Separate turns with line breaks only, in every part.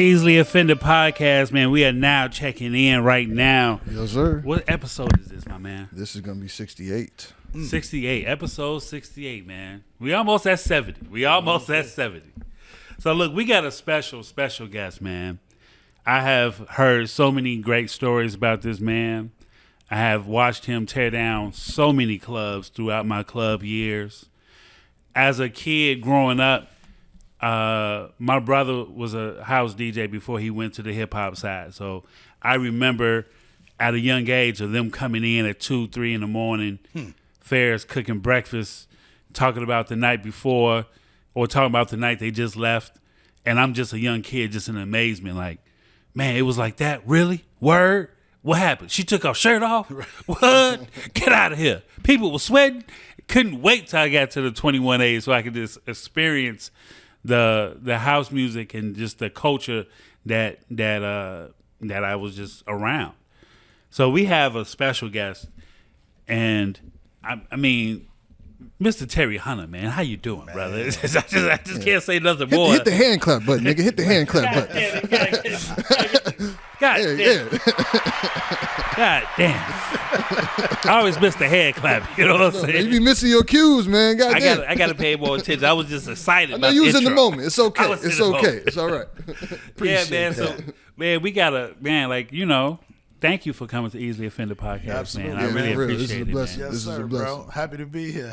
Easily Offended Podcast, man. We are now checking in right now.
Yes, sir.
What episode is this, my man?
This is going to be 68.
68. Episode 68, man. We almost at 70. We almost at 70. So, look, we got a special guest, man. I have heard so many great stories about this man. I have watched him tear down so many clubs throughout my club years. As a kid growing up, my brother was a house DJ before he went to the hip hop side. So I remember at a young age of them coming in at 2, 3 in the morning, fairs cooking breakfast, talking about the night before or talking about the night they just left. And I'm just a young kid, just in amazement, like, man, it was like that? Really? Word? What happened? She took her shirt off? What? Get out of here. People were sweating. Couldn't wait till I got to the 21 age so I could just experience the house music and just the culture that I was just around. So we have a special guest, and I mean, Mr. Terry Hunter, man, how you doing, brother? I just can't say nothing more.
Hit the hand clap button, nigga. Hit the hand clap button.
God damn. God damn. I always miss the hand clap. You know what I'm saying?
You be missing your cues, man. God damn.
I got to pay more attention. I was just excited.
I know you was in the moment. It's okay.
It's okay.
It's all right.
Yeah, man. So, man, we got to, man, like, you know, thank you for coming to Easily Offended Podcast,
Absolutely.
man. I really appreciate it, man.
Yes, sir, bro. Happy to be here,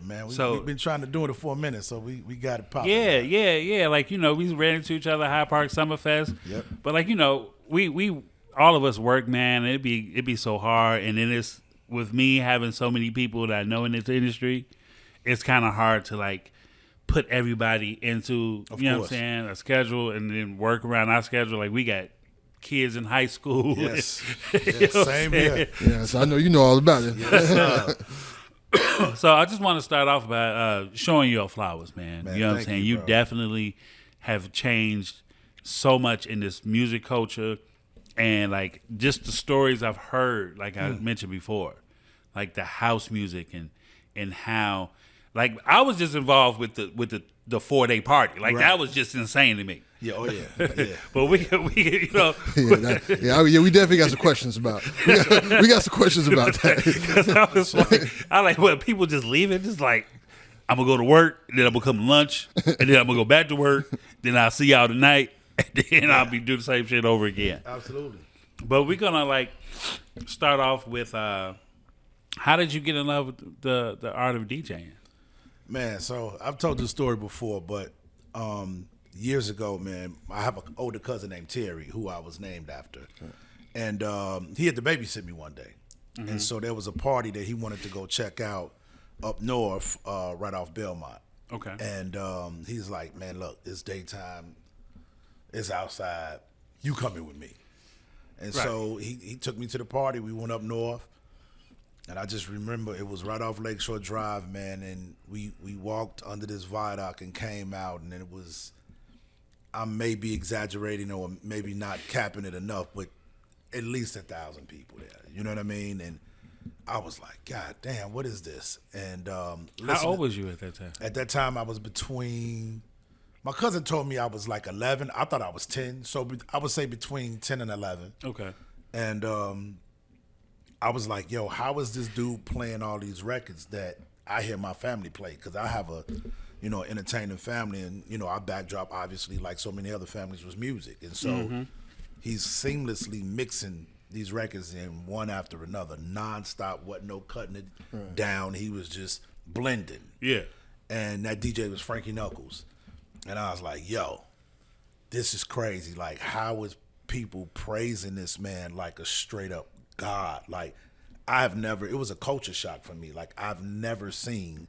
man. We've been trying to do it for a minute, so we got it popping.
Yeah. Like, you know, we ran into each other at High Park Summerfest.
Yep.
But, like, you know, we all of us work, man, and it'd be so hard. And then it's, with me having so many people that I know in this industry, it's kind of hard to, like, put everybody into, you know what I'm saying, a schedule and then work around our schedule. Like, we got kids in high school.
Yes.
Same here. Yes, I know you know all about it.
Yes,
So I just want to start off by showing you your flowers, man. You know what I'm saying? You definitely have changed so much in this music culture, and like just the stories I've heard, like I mentioned before, like the house music and how, like I was just involved with the 4-day party, like that was just insane to me.
Yeah,
But we you know.
We definitely got some questions about. We got some questions about that.
Because I like when people just leave it, just like, I'm gonna go to work, and then I'm gonna come to lunch, and then I'm gonna go back to work, then I'll see y'all tonight, and then I'll be doing the same shit over again.
Absolutely.
But we're gonna like start off with how did you get in love with the art of DJing?
Man, so I've told this story before, but years ago, man, I have an older cousin named Terry, who I was named after. And he had to babysit me one day. Mm-hmm. And so there was a party that he wanted to go check out up north, right off Belmont.
Okay.
And he's like, man, look, it's daytime. It's outside. You coming with me. And so he took me to the party. We went up north. And I just remember it was right off Lakeshore Drive, man, and we walked under this viaduct and came out, and it was, I may be exaggerating or maybe not capping it enough, but at least 1,000 people there. You know what I mean? And I was like, God damn, what is this? And
how old was you at that time?
At that time, I was my cousin told me I was like 11. I thought I was 10, so I would say between 10 and 11.
Okay.
And I was like, yo, how is this dude playing all these records that I hear my family play? Because I have a, entertaining family, and, our backdrop, obviously, like so many other families, was music. And so he's seamlessly mixing these records in one after another, nonstop, wasn't no cutting it down. He was just blending.
Yeah.
And that DJ was Frankie Knuckles. And I was like, yo, this is crazy. Like, how is people praising this man like a straight up God? Like, it was a culture shock for me. Like, I've never seen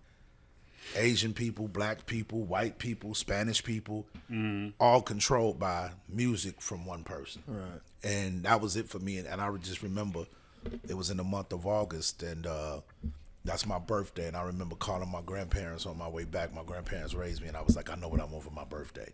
Asian people, black people, white people, Spanish people, all controlled by music from one person.
Right.
And that was it for me. And I just remember it was in the month of August, and that's my birthday. And I remember calling my grandparents on my way back. My grandparents raised me, and I was like, I know what I want for my birthday.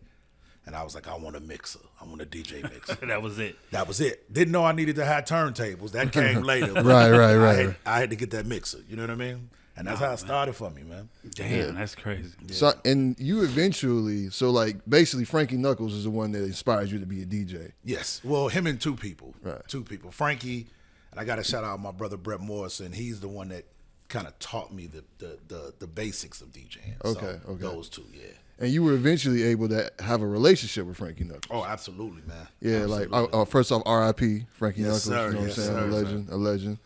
And I was like, I want a mixer. I want a DJ mixer.
That was it.
That was it. Didn't know I needed to have turntables. That came later.
Right.
I had to get that mixer. You know what I mean? And that's how it started for me, man.
Damn, that's crazy.
Yeah.
So, and you eventually, so like basically Frankie Knuckles is the one that inspires you to be a DJ.
Yes. Well, him and two people.
Right.
Two people. Frankie, and I got to shout out my brother Brett Morrison. He's the one that kind of taught me the basics of DJing.
Okay,
so
okay.
Those two, yeah.
And you were eventually able to have a relationship with Frankie Knuckles.
Oh, absolutely, man.
Yeah,
Absolutely.
like first off, R.I.P. Frankie
Yes,
Knuckles.
sir.
You know what
Yes,
I'm saying?
sir,
A legend.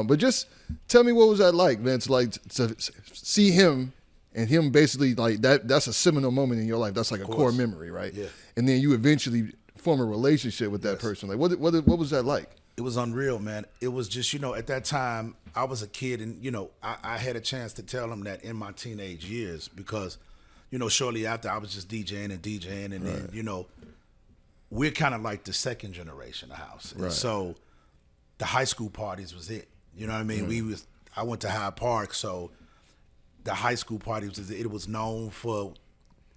But just tell me, what was that like, man? To see him and him basically like that's a seminal moment in your life. That's like a core memory, right?
Yeah.
And then you eventually form a relationship with that person. Like, what was that like?
It was unreal, man. It was just, at that time, I was a kid, and, I had a chance to tell him that in my teenage years because, shortly after I was just DJing, and then, we're kind of like the second generation of house. And so the high school parties was it. You know what I mean? I went to Hyde Park, so the high school parties, it was known for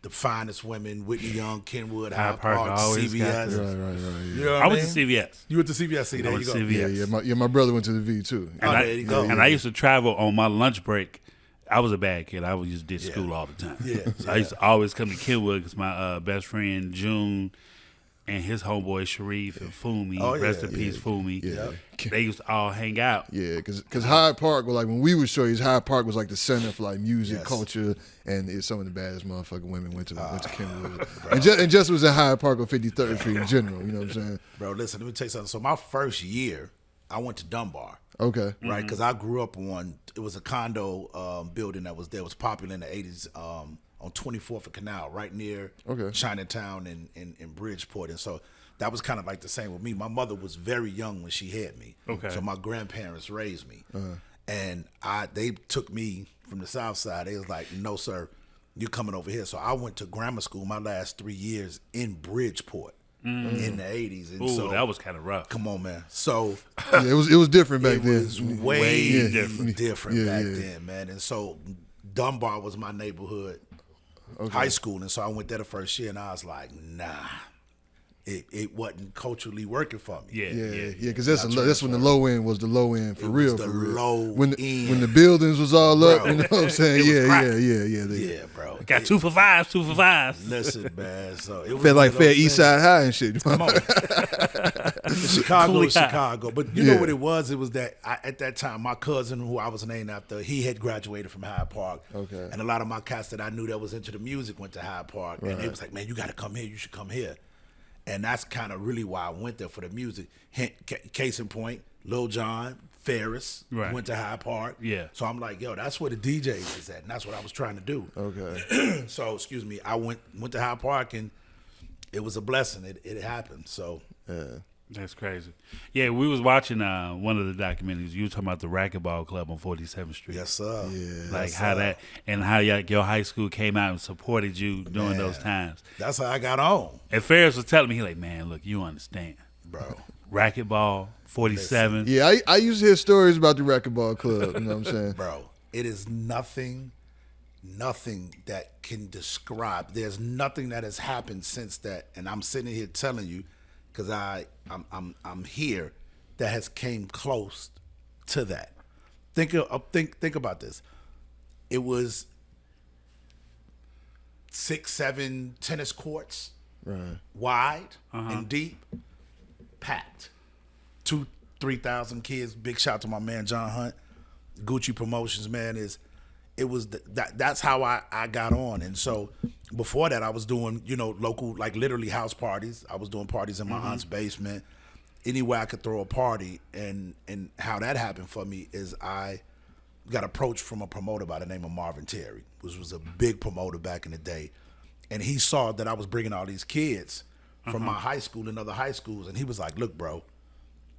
the finest women, Whitney Young, Kenwood, Hyde Park,
always
CVS.
got
Right.
You know what
I
mean?
went to CVS.
You went to CVS. See, there
I
you
went
go.
to CVS.
Yeah. My brother went to the V too.
And
there you go.
And I used to travel on my lunch break. I was a bad kid. I would just did school all the time.
Yeah,
So I used to always come to Kenwood because my best friend June and his homeboy Sharif and Fumi, rest in peace, Fumi.
Yeah.
They used to all hang out.
Yeah, because Hyde Park was like when we were shorties. Hyde Park was like the center for like music,
Yes.
culture, and it's some of the baddest motherfucking women went to Kenwood. And just was at Hyde Park on 53rd Street in general. You know what I'm saying?
Bro, listen, let me tell you something. So my first year, I went to Dunbar.
Okay.
Right, because I grew up it was a condo building that was there. It was popular in the 80s on 24th and Canal, right near Chinatown and Bridgeport. And so that was kind of like the same with me. My mother was very young when she had me.
Okay.
So my grandparents raised me. And they took me from the South Side. They was like, no, sir, you're coming over here. So I went to grammar school my last 3 years in Bridgeport in the 80s. And
Ooh, that was kind of rough.
Come on, man. So
Yeah, it was different back
it
then.
was way
different.
back then, man. And so Dunbar was my neighborhood high school, and so I went there the first year, and I was like, nah, it wasn't culturally working for me.
Yeah.
Because that's when the low end was the low end for real.
the
for real.
low
when
end.
the buildings was all up.
Bro.
You know what I'm saying?
It was crack.
Yeah, bro.
Got 2 for 5, 2 for 5.
Listen, man. So it was
Felt like
one of those
Fair East
things.
Side High and shit.
Come on. Chicago
Cooley
is
High.
Chicago. But you know what it was? It was that at that time, my cousin, who I was named after, he had graduated from Hyde Park.
Okay.
And a lot of my cats that I knew that was into the music went to Hyde Park. And they was like, man, you got to come here. You should come here. And that's kind of really why I went there for the music. Case in point, Lil Jon, Ferris went to Hyde Park.
Yeah.
So I'm like, yo, that's where the DJs is at. And that's what I was trying to do.
Okay.
So, excuse me, I went to Hyde Park, and it was a blessing. It happened. So,
That's crazy. Yeah, we was watching one of the documentaries. You were talking about the Racquetball Club on 47th Street.
yes, sir.
Yeah.
Like how that and how your high school came out and supported you during
Man.
those times.
That's how I got on,
And Ferris was telling me, he like, man, look, you understand.
bro.
Racquetball, 47.
Yeah, I used to hear stories about the Racquetball Club. You know what I'm saying?
Bro, it is nothing that can describe. There's nothing that has happened since that, and I'm sitting here telling you, because I'm here, that has came close to that. Think about this. It was 6, 7 tennis courts, wide and deep, packed. 2,000-3,000 kids. Big shout out to my man John Hunt, Gucci Promotions. Man, that's how I got on. And so before that, I was doing local, like literally house parties. I was doing parties in my aunt's basement, anywhere I could throw a party. And how that happened for me is I got approached from a promoter by the name of Marvin Terry, which was a big promoter back in the day. And he saw that I was bringing all these kids from my high school and other high schools. And he was like, look, bro,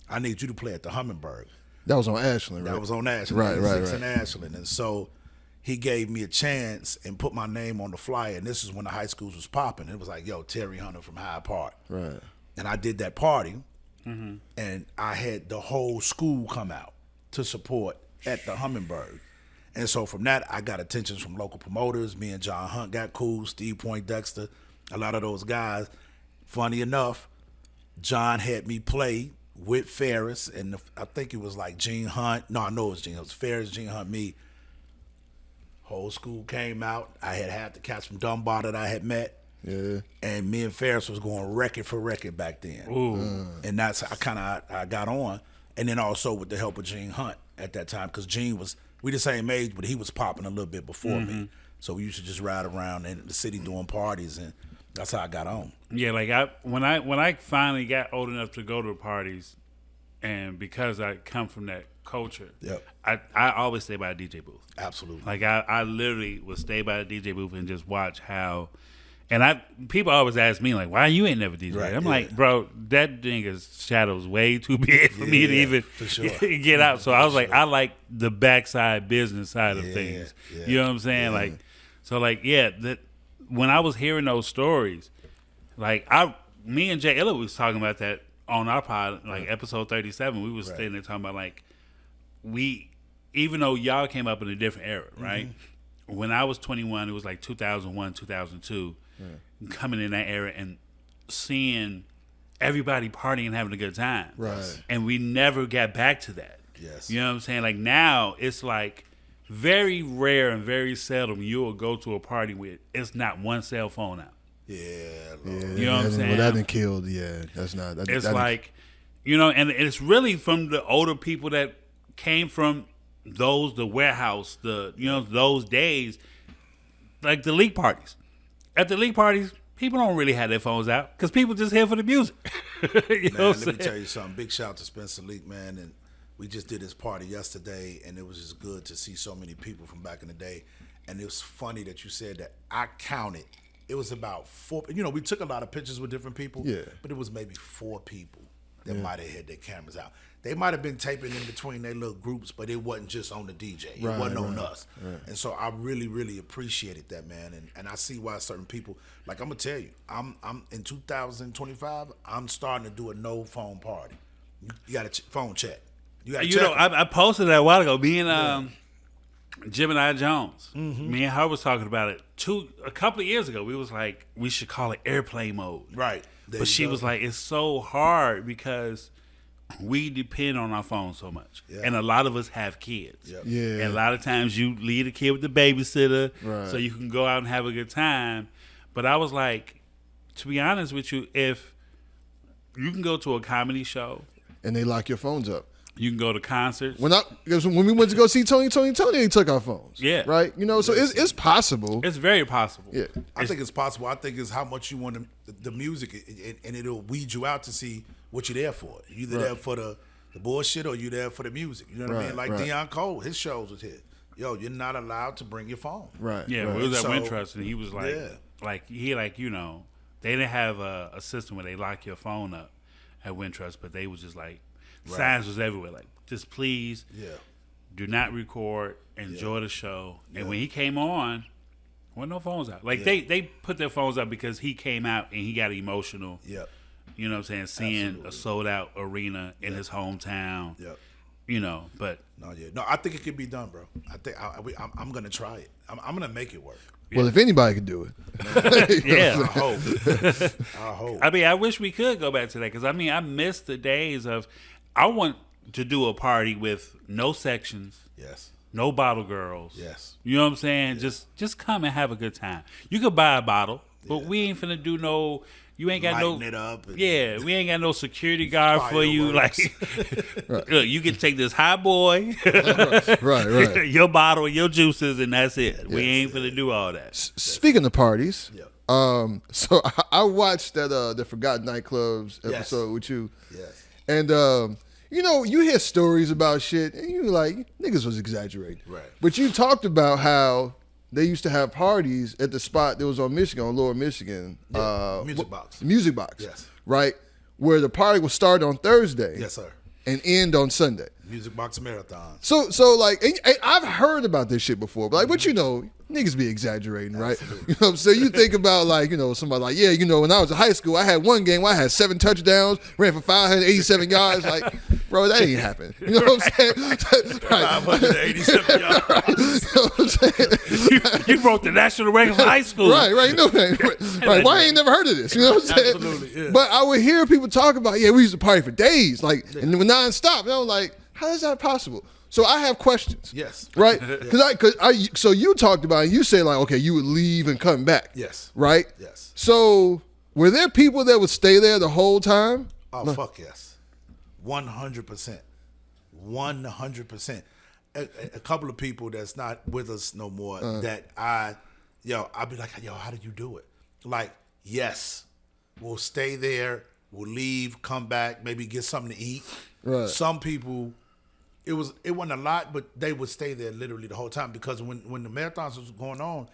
I need you to play at the Hummingbird.
That was on Ashland, right?
That was on Ashland.
Right.
In Ashland. And so he gave me a chance and put my name on the flyer. And this is when the high schools was popping. It was like, yo, Terry Hunter from Hyde Park.
Right.
And I did that party. And I had the whole school come out to support at the Hummingbird. And so from that, I got attentions from local promoters. Me and John Hunt got cool, Steve Poindexter, a lot of those guys. Funny enough, John had me play with Ferris, and I think it was like Gene Hunt. No, I know it was Gene. It was Ferris, Gene Hunt, me. Whole school came out. I had the cats from Dunbar that I had met.
Yeah.
And me and Ferris was going record for record back then.
Ooh.
And that's how I got on. And then also with the help of Gene Hunt at that time, because Gene we the same age, but he was popping a little bit before me. So we used to just ride around in the city doing parties, and that's how I got on.
Yeah, like when I finally got old enough to go to parties, and because I come from that culture,
Yep.
I always stay by a DJ booth.
Absolutely.
Like I literally would stay by the DJ booth and just watch how. And people always ask me like, why you ain't never DJ?
Right,
I'm
yeah.
like, bro, that nigga's shadow's way too big for me to even
for sure.
get out. So I was like, I like the backside business side of things.
Yeah.
You know what I'm saying?
Yeah.
Like, so like, yeah, when I was hearing those stories, like me and Jay Illa was talking about that on our pod, like episode 37. We was sitting there talking about like, even though y'all came up in a different era, right? When I was 21, it was like 2001, 2002. Coming in that era and seeing everybody partying and having a good time.
Right.
And we never got back to that.
Yes.
You know what I'm saying? Like now it's like very rare and very seldom you will go to a party with it's not one cell phone out.
Yeah.
You know what I'm saying?
Well, that done killed. Yeah, that's not.
It's like, you know, and it's really from the older people that came from the warehouse, those days, like the league parties. At the league parties, people don't really have their phones out because people just here for the music. You know what I'm
Let me
saying?
tell you something. Big shout out to Spencer Leak, man. And we just did this party yesterday, and it was just good to see so many people from back in the day. And it was funny that you said that. I counted. It was about 4. You know, we took a lot of pictures with different people.
Yeah.
But it was maybe 4 people that might have had their cameras out. They might have been taping in between their little groups, but it wasn't just on the DJ. It wasn't on us. Right. And so I really, really appreciated that, man. And I see why certain people, like I'm gonna tell you, I'm in 2025. I'm starting to do a no phone party. You got a phone check. You got.
You know, I posted that a while ago. Me and Gemini Jones, me and her was talking about it a couple of years ago. We was like, we should call it airplane mode.
Right.
But she was like, it's so hard because we depend on our phone so much.
Yeah.
And a lot of us have kids.
Yep.
Yeah.
And a lot of times you leave the kid with the babysitter
Right.
so you can go out and have a good time. But I was like, to be honest with you, if you can go to a comedy show,
and they lock your phones up.
you can go to concerts.
Because when we went to go see Tony, they took our phones.
Yeah.
Right? You know, so it's possible.
It's very possible.
Yeah.
I think it's possible. I think it's how much you want the music, and it'll weed you out to see what you're there for. You're either there for the bullshit or you're there for the music. You know what I mean? Like Deion Cole, his shows was here. Yo, you're not allowed to bring your phone.
Right.
Yeah,
right.
we was at
So,
Wintrust, and he was like,
yeah.
you know, they didn't have a system where they lock your phone up at Wintrust, but they was just like, signs was everywhere, like, just please do not record, enjoy the show. And when he came on, wasn't no phones out. Like, they put their phones out because he came out and he got emotional.
Yep.
You know what I'm saying? Seeing a sold-out arena in his hometown.
Yep.
You know, but...
No, I think it can be done, bro. I think I'm gonna try it. I'm gonna make it work.
Well, if anybody could do it.
Yeah.
I hope.
I mean, I wish we could go back to that because, I mean, I miss the days of... I want to do a party with no sections,
Yes.
no bottle girls.
Yes.
You know what I'm saying? Just come and have a good time. You could buy a bottle, but we ain't finna do no... You ain't got
Lighting it up.
Yeah, we ain't got no security guard for you. Like,
Fireworks.
look, you can take this high boy,
right.
your bottle, your juices, and that's it. We ain't finna do all that.
Speaking of parties,
Yeah.
so I watched the Forgotten Nightclubs episode with you.
Yes.
And you know, you hear stories about shit, and you like niggas was exaggerating.
Right.
But you talked about how they used to have parties at the spot that was on Michigan, on Lower Michigan.
Music Box.
Music Box.
Yes.
Right? Where the party would start on Thursday.
Yes, sir.
And end on Sunday.
Music Box Marathon.
So like, and I've heard about this shit before, but like, but you know, niggas be exaggerating, right?
Absolutely.
You know what I'm saying? You think about like, you know, somebody like, yeah, you know, when I was in high school, I had one game where I had 7 touchdowns, ran for 587 yards. Like, bro, that ain't happened. You know what I'm saying? Right.
587 yards.
Right. You know what I'm saying?
You broke the national record for high school.
Right. You know that. Right. Why I ain't never heard of this? You know what I'm saying?
Absolutely, yeah.
But I would hear people talk about, yeah, we used to party for days, like, and nonstop. And I was like, how is that possible? So I have questions.
Yes.
Right? So you talked about it, you said like, okay, you would leave and come back.
Yes.
Right?
Yes.
So were there people that would stay there the whole time?
Oh, fuck yes. 100%. 100%. A couple of people that's not with us no more that I'll be like, yo, how did you do it? Like, yes, we'll stay there, we'll leave, come back, maybe get something to eat.
Right.
Some people, it wasn't a lot, but they would stay there literally the whole time because when the marathons was going on,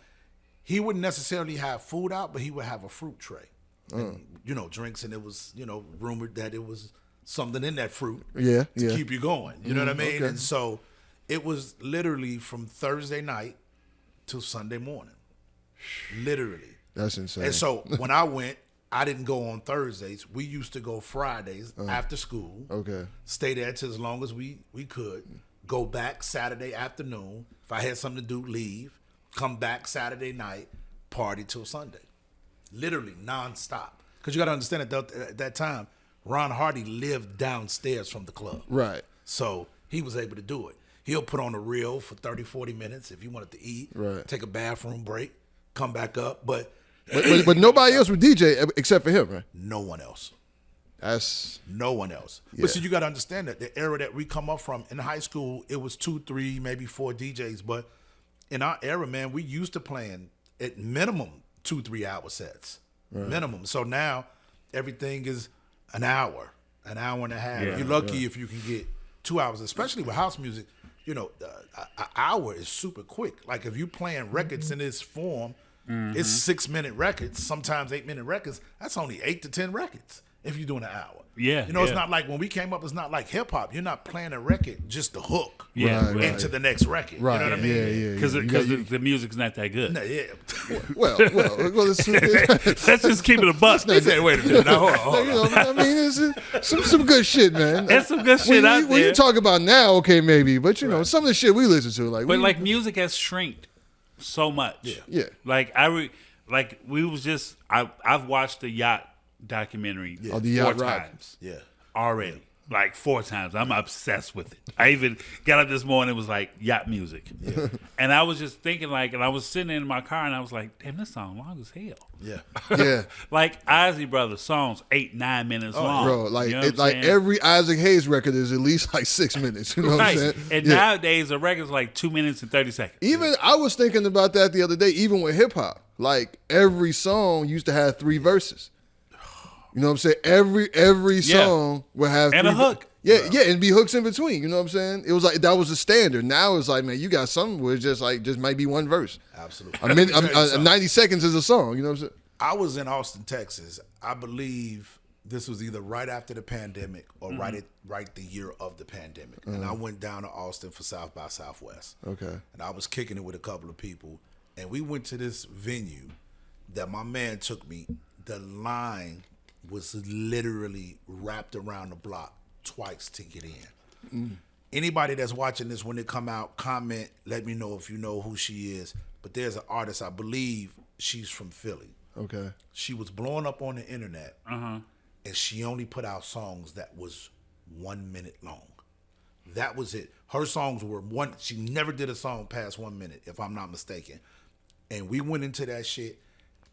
he wouldn't necessarily have food out, but he would have a fruit tray. And, drinks, and it was, rumored that it was something in that fruit to keep you going. You know what I mean? Okay. And so it was literally from Thursday night till Sunday morning. Literally.
That's insane.
And so when I went, I didn't go on Thursdays. We used to go Fridays after school. Okay. Stay there till as long as we could. Go back Saturday afternoon. If I had something to do, leave. Come back Saturday night, party till Sunday. Literally nonstop. Because you got to understand at that time, Ron Hardy lived downstairs from the club. Right. So he was able to do it. He'll put on a reel for 30, 40 minutes if he wanted to eat, take a bathroom break, come back up. But
nobody else would DJ except for him, right?
No one else.
That's
no one else. Yeah. But see, you got to understand that the era that we come up from in high school, it was 2, 3, maybe 4 DJs. But in our era, man, we used to playing at minimum 2-3 hour sets, minimum. So now everything is an hour and a half. Yeah, you're lucky if you can get 2 hours, especially with house music. An hour is super quick. Like if you playing records in this form, it's 6-minute records, sometimes 8-minute records. That's only 8 to 10 records if you're doing an hour. Yeah. It's not like when we came up, it's not like hip hop. You're not playing a record just to hook into the next record. Right. You know what I mean?
Because the music's not that good.
No, yeah.
well let's
just keep it a buck.
Wait a minute. Now, hold on.
I mean, it's some good shit, man.
There's some good shit out there.
When you talk about now, okay, maybe, but some of the shit we listen to,
like, music has shrinked so much.
Yeah.
Like I've watched the yacht documentary 4 times.
Yeah.
Already. Like 4 times. I'm obsessed with it. I even got up this morning, it was like yacht music. Yeah. And I was just thinking and I was sitting in my car and I was like, damn, this song long as hell.
Yeah.
Yeah.
Like Ozzy Brothers songs 8-9 minutes long.
Bro, every Isaac Hayes record is at least like 6 minutes. You know what I'm saying?
And nowadays a record's like 2 minutes and 30 seconds.
Even I was thinking about that the other day, even with hip hop. Like every song used to have 3 verses. You know what I'm saying? Every song will have
and a hook.
Yeah, and be hooks in between. You know what I'm saying? It was like that was the standard. Now it's like, man, you got something where it's just might be one verse.
Absolutely.
90 seconds is a song. You know what I'm saying?
I was in Austin, Texas. I believe this was either right after the pandemic or right the year of the pandemic. And I went down to Austin for South by Southwest. Okay. And I was kicking it with a couple of people, and we went to this venue that my man took me. The line was literally wrapped around the block twice to get in. Anybody that's watching this when it come out, comment, let me know if you know who she is. But there's an artist, I believe she's from Philly. Okay. She was blowing up on the internet, and she only put out songs that was 1 minute long. That was it. Her songs were she never did a song past 1 minute, if I'm not mistaken. And we went into that shit.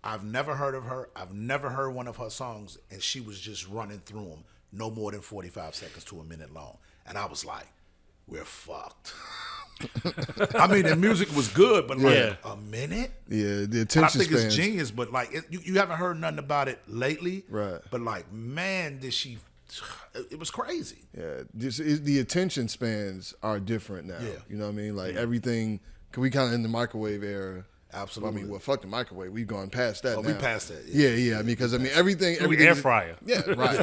I've never heard of her. I've never heard one of her songs, and she was just running through them, no more than 45 seconds to a minute long. And I was like, we're fucked. I mean, the music was good, but a minute?
Yeah, the attention
I think
spans.
it's genius, but you haven't heard nothing about it lately.
Right.
But man, it was crazy.
Yeah, the attention spans are different now. Yeah. You know what I mean? Like everything, we kind of in the microwave era.
Absolutely.
I mean, fuck the microwave. We've gone past that now.
We passed that.
Yeah. I mean, because everything.
Air fryer.
Yeah, right.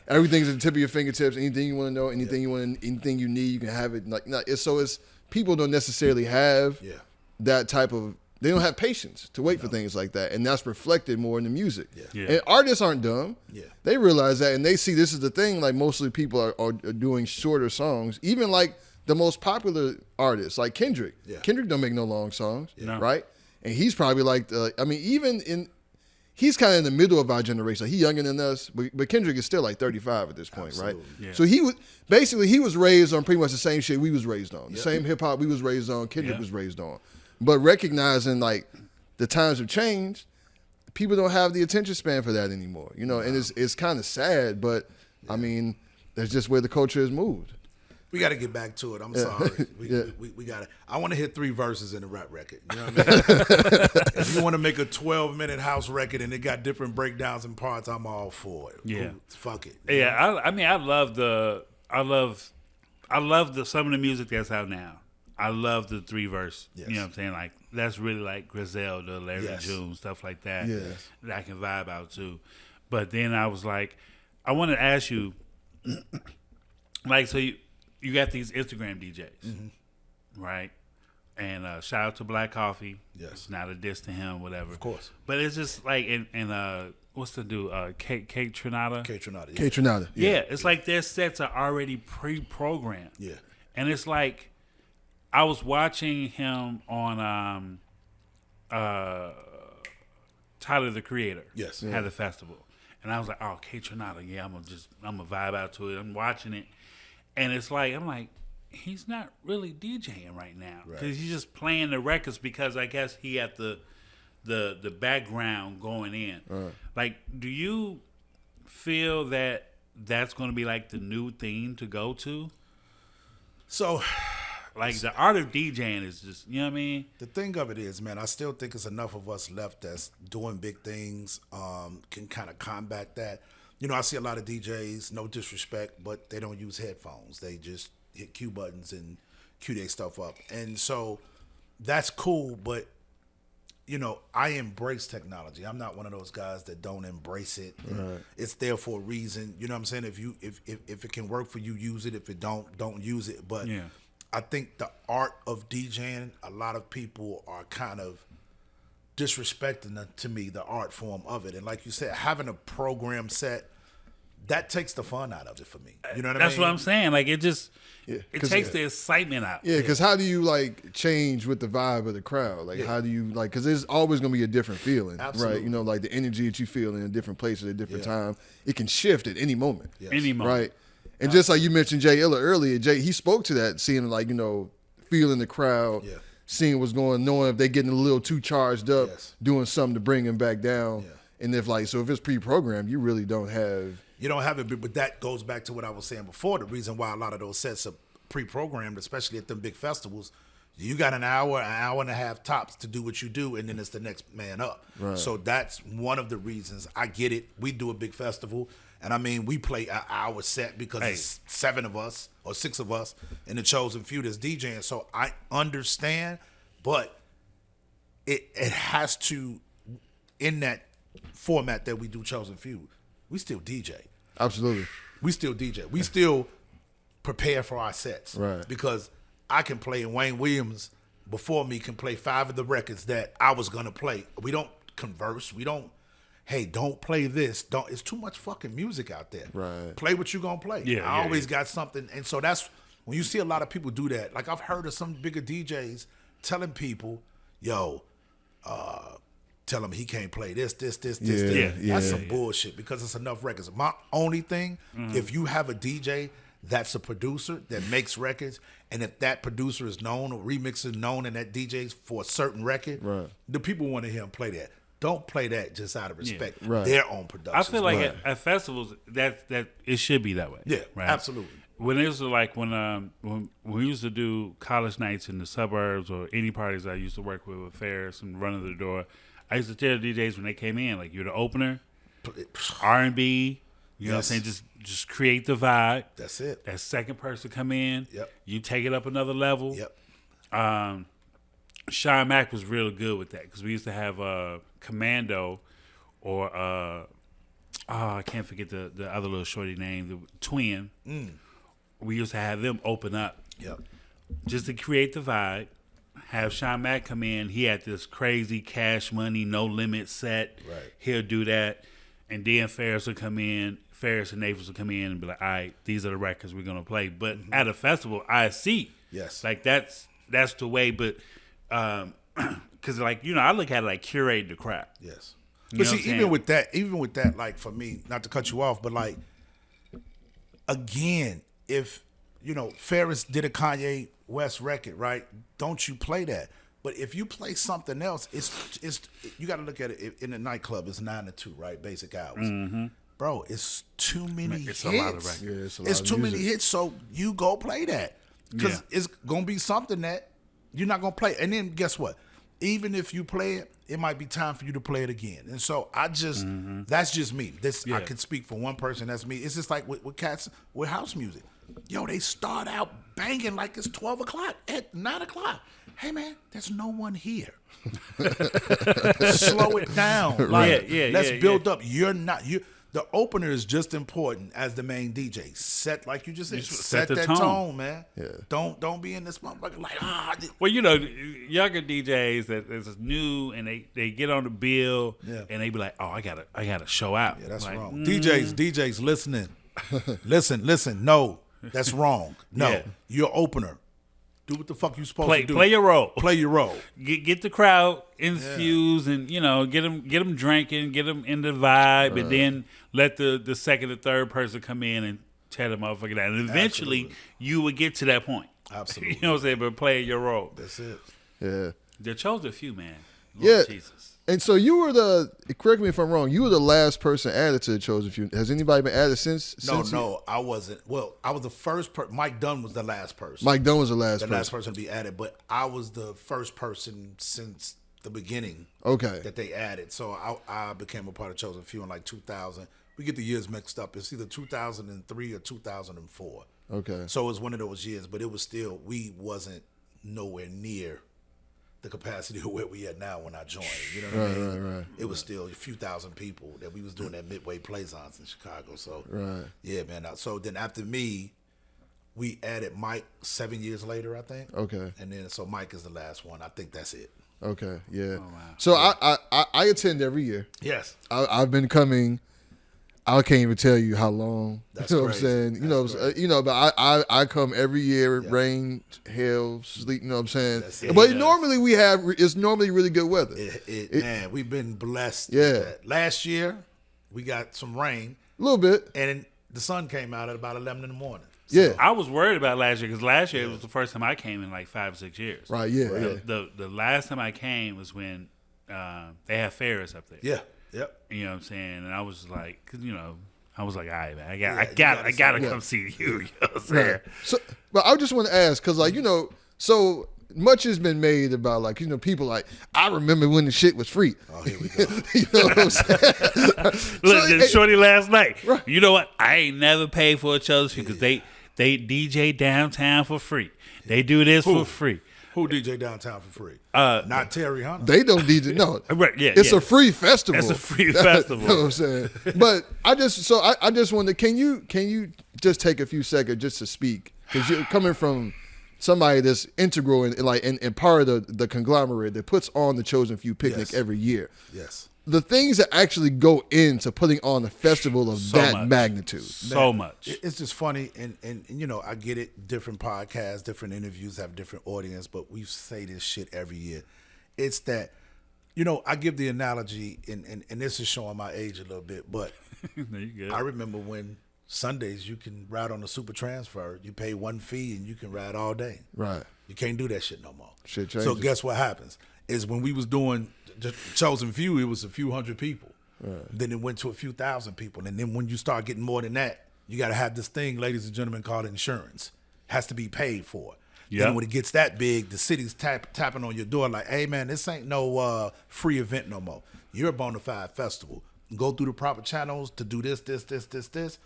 Everything's at the tip of your fingertips. Anything you want to know, anything anything you need, you can have it. It's people don't necessarily have that type of. They don't have patience to wait for things like that, and that's reflected more in the music. Yeah. And artists aren't dumb. Yeah. They realize that, and they see this is the thing. Like mostly people are doing shorter songs, even like. The most popular artists, like Kendrick. Yeah. Kendrick don't make no long songs, right? And he's probably like, he's kind of in the middle of our generation. Like, he younger than us, but Kendrick is still like 35 at this point,
Absolutely.
right?
Yeah.
So he was raised on pretty much the same shit we was raised on. The same hip hop we was raised on, Kendrick was raised on. But recognizing like the times have changed, people don't have the attention span for that anymore. You know, and it's kind of sad, but I mean, that's just where the culture has moved.
We got to get back to it. I'm sorry. We got to. I want to hit 3 verses in a rap record. You know what I mean? If you want to make a 12-minute house record and it got different breakdowns and parts, I'm all for it.
Yeah.
Ooh, fuck it.
Yeah, I mean, I love some of the music that's out now. I love the 3 verse.
Yes.
You know what I'm saying? Like, that's really like Griselda, Larry June, stuff like that.
Yes.
That I can vibe out to. But then I was like, I want to ask you, like, so you got these Instagram DJs, right? And shout out to Black Coffee.
Yes.
It's not a diss to him, whatever.
Of course.
But it's just like, what's the dude? Kate Trinata?
Kate Trinata.
K Trinata.
Yeah, it's like their sets are already pre-programmed.
Yeah.
And it's like, I was watching him on Tyler the Creator.
Yes.
Had a festival. And I was like, oh, Kate Trinata, yeah, I'm gonna vibe out to it. I'm watching it. And it's like, I'm like, he's not really DJing right now. Because he's just playing the records because I guess he had the background going in. Like, do you feel that that's going to be like the new thing to go to?
So,
like, the art of DJing is just, you know what I mean?
the thing of it is, man, I still think it's enough of us left that's doing big things, can kind of combat that. You know, I see a lot of DJs, no disrespect, but they don't use headphones. They just hit cue buttons and cue their stuff up. And so that's cool, but, you know, I embrace technology. I'm not one of those guys that don't embrace it. Right. It's there for a reason. You know what I'm saying? If it can work for you, use it. If it don't use it. But I think the art of DJing, a lot of people are kind of disrespecting to me the art form of it. And like you said, having a program set, that takes the fun out of it for me. You know what I mean?
That's what I'm saying. Like, it just it
'cause
takes the excitement out.
Yeah, because how do you like change with the vibe of the crowd? Like, how do you like? Because there's always gonna be a different feeling,
Absolutely.
right? You know, like the energy that you feel in a different place at a different time, it can shift at any moment,
Any moment.
right? And just like you mentioned Jay Illa earlier, Jay, he spoke to that, seeing like, you know, feeling the crowd, seeing what's going, knowing if they're getting a little too charged up, doing something to bring them back down. And if it's pre-programmed, you really don't have.
You don't have it, but that goes back to what I was saying before. The reason why a lot of those sets are pre-programmed, especially at them big festivals, you got an hour and a half tops to do what you do, and then it's the next man up. Right. So that's one of the reasons. I get it. We do a big festival, and I mean, we play an hour set because it's 7 of us or 6 of us in the chosen few that's DJing. So I understand, but it has to, in that format that we do chosen few, we still DJ.
Absolutely.
We still DJ. We still prepare for our sets.
Right.
Because I can play, and Wayne Williams before me can play 5 of the records that I was going to play. We don't converse. We don't, hey, don't play this. It's too much fucking music out there.
Right.
Play what you're going to play. I always got something. And so that's, when you see a lot of people do that, like I've heard of some bigger DJs telling people, yo, tell him he can't play this. That's some bullshit because it's enough records. My only thing, if you have a DJ that's a producer that makes records, and if that producer is known or remixer known and that DJ's for a certain record, the people want to hear him play that. Don't play that just out of respect. Their own production.
I feel like at festivals that it should be that way.
Yeah,
right?
Absolutely.
When it was like when we used to do college nights in the suburbs or any parties I used to work with fairs and run to the door, I used to tell DJs when they came in, like, you're the opener, R&B, you know what I'm saying? Just create the vibe.
That's it.
That second person come in,
Yep.
You take it up another level.
Yep.
Sean Mack was real good with that because we used to have Commando or I can't forget the other little shorty name, the Twin. We used to have them open up.
Yep.
Just to create the vibe. Have Sean Mack come in. He had this crazy Cash Money, no limit set.
Right.
He'll do that. And then Ferris will come in. Ferris and Naples will come in and be like, all right, these are the records we're going to play. But at a festival, I see.
Yes.
Like, that's the way. But, because, like, you know, I look at it like curating the crowd.
Yes.
You
But
know
see,
what I'm
even with that, like for me, not to cut you off, but like again, if Ferris did a Kanye West record, right? Don't you play that? But if you play something else, it's you got to look at it in the nightclub. It's 9 to 2, right? Basic hours, bro. It's too many hits.
A lot of records.
Yeah,
It's too many hits. So you go play that because it's gonna be something that you're not gonna play. And then guess what? Even if you play it, it might be time for you to play it again. And so I just, that's just me. I can speak for one person. That's me. It's just like with cats, with house music. Yo, they start out banging like it's 12 o'clock at 9 o'clock. Hey, man, there's no one here. Slow it down. Like, let's build up. The opener is just important as the main DJ. Set, like you just said, set that tone, man. Yeah. Don't be in this motherfucker like,
Well, younger DJs that is new and they get on the bill and they be like, oh, I gotta show out.
Yeah, that's
like,
wrong. DJs listening. listen. No, that's wrong. No, you're opener. Do what the fuck you supposed to do.
Play your role.
Play your role.
Get the crowd infused and get them drinking, get them in the vibe, and then let the second or third person come in and tear the motherfucker down. And eventually, you would get to that point.
Absolutely.
You know what I'm saying? But play your role.
That's it.
Yeah.
They're chosen few, man. Lord Jesus.
And so you were correct me if I'm wrong, you were the last person added to the Chosen Few. Has anybody been added since?
No, I wasn't. Well, I was the first person. Mike Dunn was the last person.
Mike Dunn was the last
person to be added, but I was the first person since the beginning that they added. So I became a part of Chosen Few in like 2000. We get the years mixed up. It's either 2003 or 2004.
Okay.
So it was one of those years, but it was still, we wasn't nowhere near the capacity of where we at now when I joined. You know what I mean?
Right.
It was still a few thousand people that we was doing that Midway Plaisance in Chicago. So yeah, man. So then after me, we added Mike 7 years later, I think. Okay. And then so Mike is the last one. I think that's it.
Okay. Yeah. Oh, wow. So I attend every year.
Yes.
I've been coming. I can't even tell you how long.
That's
what I'm saying. But I come every year, rain, hail, sleet. You know what I'm saying. But normally it's normally really good weather.
Man, we've been blessed.
Yeah.
Last year we got some rain,
a little bit,
and the sun came out at about 11 in the morning.
So, yeah,
I was worried about last year because last year it was the first time I came in like 5 or 6 years.
Right. Yeah.
The last time I came was when they had Ferris up there.
Yeah.
Yep.
You know what I'm saying? And I was like, cause I was like, all right, man, I gotta come see you. You know what I'm saying?
Right. So, but I just want to ask, cause so much has been made about people like, I remember when the shit was free.
Oh, here we go.
You know what I'm saying?
Look, Shorty last night.
Right.
You know what? I ain't never paid for a Chosen because they DJ downtown for free. They do this for free.
Who DJ downtown for free? Not Terry Hunter.
They don't DJ. No, it's a free festival.
It's a free festival.
You know what I'm saying? But I just wonder, can you just take a few seconds just to speak, because you're coming from somebody that's integral and part of the conglomerate that puts on the Chosen Few picnic every year.
Yes.
The things that actually go into putting on a festival of that magnitude.
So much.
It's just funny, and I get it. Different podcasts, different interviews have different audience, but we say this shit every year. It's that, I give the analogy, and this is showing my age a little bit, but I remember when Sundays you can ride on the Super Transfer. You pay one fee and you can ride all day.
Right.
You can't do that shit no more.
Shit changes.
So guess what happens? Is when we was doing the Chosen Few, it was a few hundred people. Right. Then it went to a few thousand people. And then when you start getting more than that, you got to have this thing, ladies and gentlemen, called insurance. Has to be paid for. Yeah. Then when it gets that big, the city's tapping on your door like, hey, man, this ain't no free event no more. You're a bona fide festival. Go through the proper channels to do this,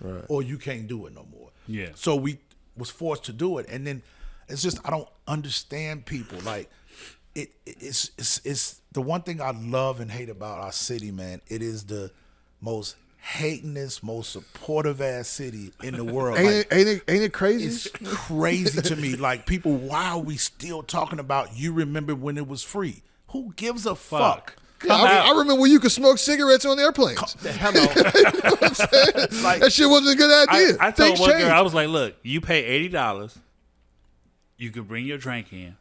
right, or you can't do it no more.
Yeah.
So we was forced to do it. And then it's just, I don't understand people. Like, it's the one thing I love and hate about our city, man. It is the most hatingest, most supportive ass city in the world.
Ain't it crazy?
It's crazy to me. Like, people, why are we still talking about you remember when it was free? Who gives a fuck?
Yeah, I remember when you could smoke cigarettes on airplanes.
Hello.
You know what I'm saying? Like, that shit wasn't a good idea.
I told one girl, I was like, look, you pay $80. You could bring your drink in.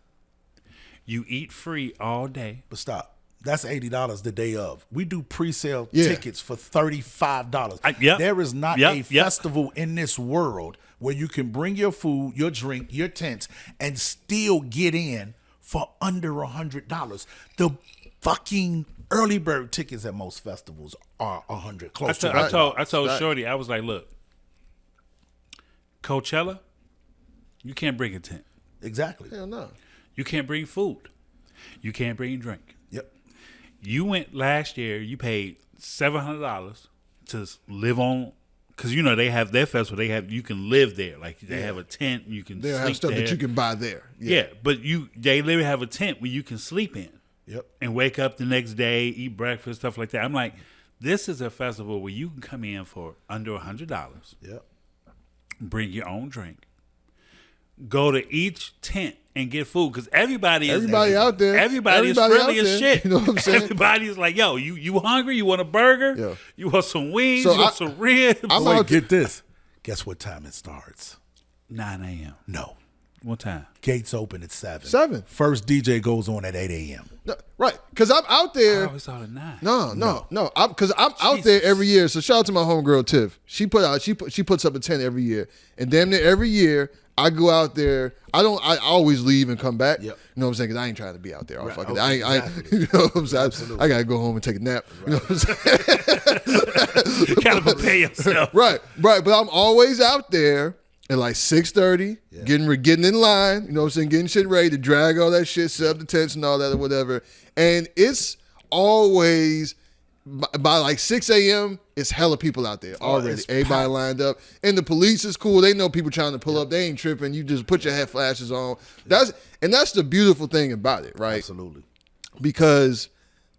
You eat free all day.
But stop. That's $80 the day of. We do pre-sale tickets for $35.
Yep.
There is not a festival in this world where you can bring your food, your drink, your tents, and still get in for under $100. The fucking early bird tickets at most festivals are $100.
I told Shorty, I was like, look, Coachella, you can't bring a tent.
Exactly.
Hell no.
You can't bring food. You can't bring drink.
Yep.
You went last year, you paid $700 to live on, because you know they have their festival, you can live there. Like they have a tent, you can
They
sleep
have stuff
there.
that you can buy there.
Yeah, but they literally have a tent where you can sleep in.
Yep.
And wake up the next day, eat breakfast, stuff like that. I'm like, this is a festival where you can come in for under $100.
Yep.
Bring your own drink. Go to each tent and get food, because everybody
out there.
Everybody is
Everybody
friendly
out
as
there.
shit.
You know what I'm saying?
Everybody's like, yo, you hungry? You want a burger?
Yeah.
You want some wings?
So
you want some ribs?
I'm
Wait,
out
get this. Guess what time it starts?
9 a.m.
No.
What time?
Gates open at 7.
7.
First DJ goes on at 8 a.m.
No, right, because I'm out there.
Oh, it's all at 9.
No. Because I'm out there every year. So shout out to my homegirl Tiff. She puts up a tent every year, and damn near every year I go out there. I always leave and come back.
Yep.
You know what I'm saying? Because I ain't trying to be out there all
Right.
fucking.
Okay,
You know what I'm saying?
Absolutely.
I gotta go home and take a nap. You know what I'm saying?
You gotta prepare yourself.
Right. But I'm always out there at like 6:30, getting in line. You know what I'm saying? Getting shit ready to drag all that shit, set up the tents and all that or whatever. And it's always by like 6 a.m. It's hella people out there already. Everybody lined up, and the police is cool. They know people trying to pull up. They ain't tripping. You just put your head flashes on. That's the beautiful thing about it, right?
Absolutely.
Because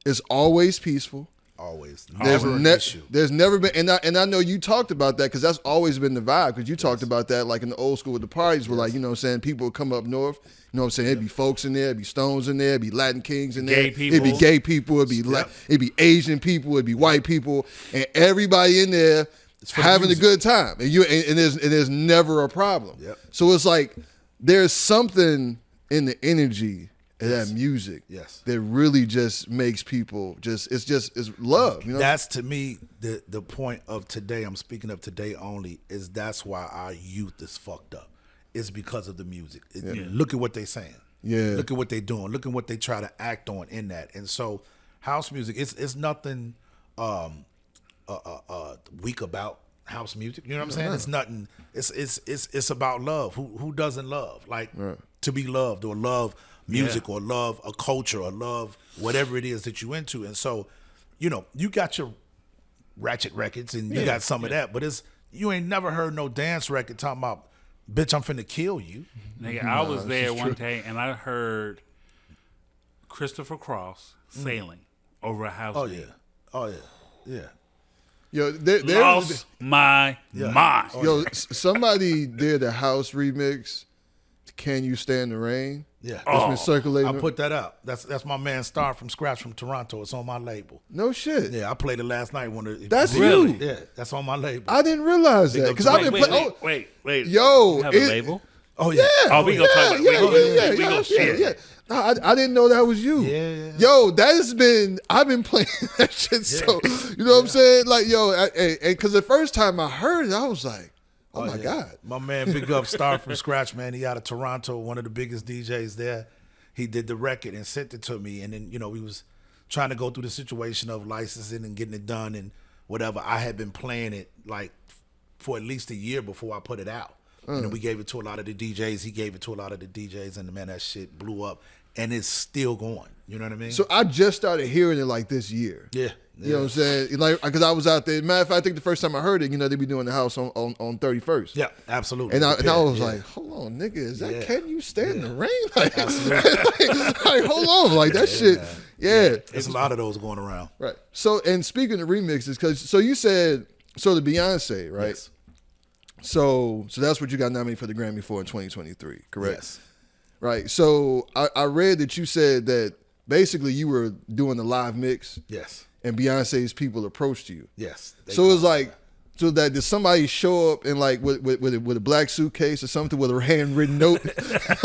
it's always peaceful.
Always.
There's
Never an issue.
There's never been, and I know you talked about that because that's always been the vibe. Because you talked about that like in the old school with the parties, where like, you know what I'm saying, people would come up north. You know what I'm saying? It'd be folks in there, it'd be Stones in there, it'd be Latin Kings in there,
Gay people.
it'd be gay people, it'd be Asian people, it'd be white people, and everybody in there having a good time, and there's never a problem.
Yep.
So it's like there's something in the energy of that music that really just makes people it's love. You know?
That's to me the point of today. I'm speaking of today only. Is that's why our youth is fucked up. It's because of the music. Look at what they're saying.
Yeah.
Look at what they're doing. Look at what they try to act on in that. And so, house music, it's nothing weak about house music. You know what I'm saying? It's nothing. It's about love. Who doesn't love? Like to be loved or love music or love a culture or love whatever it is that you into. And so, you know, you got your ratchet records and you got some of that, but you ain't never heard no dance record talking about, bitch, I'm finna kill you.
Nigga, I was there one day and I heard Christopher Cross sailing over a house.
Oh yeah.
Yo,
Lost my mind.
Yo, somebody did a house remix to Can You Stand the Rain?
Yeah.
It's been circulating.
I put that out. That's my man Star from Scratch from Toronto. It's on my label.
No shit.
Yeah, I played it last night.
That's
really?
you.
Yeah, that's on my label.
I didn't realize that because I've been playing.
Wait.
Yo,
You have a label?
Oh yeah.
Oh, we gonna talk about it. We gonna share.
Yeah. No, I didn't know that was you.
Yeah.
Yo, I've been playing that shit. So you know what I'm saying? Like, yo, and because the first time I heard it, I was like, oh my God.
My man, big up Star from Scratch, man. He out of Toronto, one of the biggest DJs there. He did the record and sent it to me, and then we was trying to go through the situation of licensing and getting it done and whatever. I had been playing it like for at least a year before I put it out. And then we gave it to a lot of the DJs. He gave it to a lot of the DJs, and man, that shit blew up, and it's still going. You know what I mean?
So I just started hearing it like this year.
Yeah.
You know what I'm saying? Like, because I was out there. Matter of fact, I think the first time I heard it, they be doing the house on 31st.
Yeah, absolutely.
And I was like, hold on, nigga, is that Can You Stand the Rain? Like, hold on, like that shit.
Man.
Yeah.
There's a lot of those going around.
Right. So, and speaking of remixes, so you said, the Beyonce, right?
Yes.
So that's what you got nominated for the Grammy for in 2023, correct?
Yes.
Right. So I read that you said that basically you were doing the live mix.
Yes.
And Beyonce's people approached you.
Yes.
So it was like, So that did somebody show up in like with a black suitcase or something with a handwritten note? You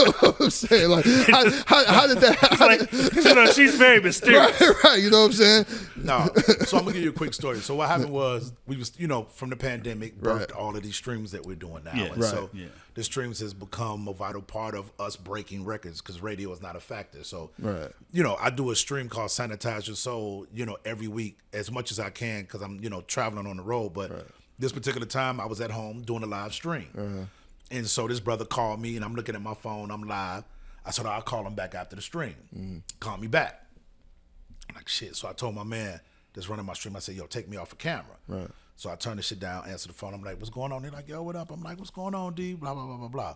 know what I'm saying? Like, how did that?
It's like, she's very mysterious.
Right. You know what I'm saying?
No. So I'm gonna give you a quick story. So what happened was we was, from the pandemic, birthed all of these streams that we're doing now.
Yeah.
And so the streams has become a vital part of us breaking records because radio is not a factor. So, I do a stream called Sanitize Your Soul, every week as much as I can because I'm, traveling on the road. But this particular time I was at home doing a live stream. And so this brother called me and I'm looking at my phone, I'm live. I said, I'll call him back after the stream. Call me back. I'm like, shit. So I told my man that's running my stream, I said, yo, take me off a camera. So I turned the shit down, answered the phone. I'm like, what's going on? They're like, yo, what up? I'm like, what's going on, D? Blah, blah, blah, blah, blah.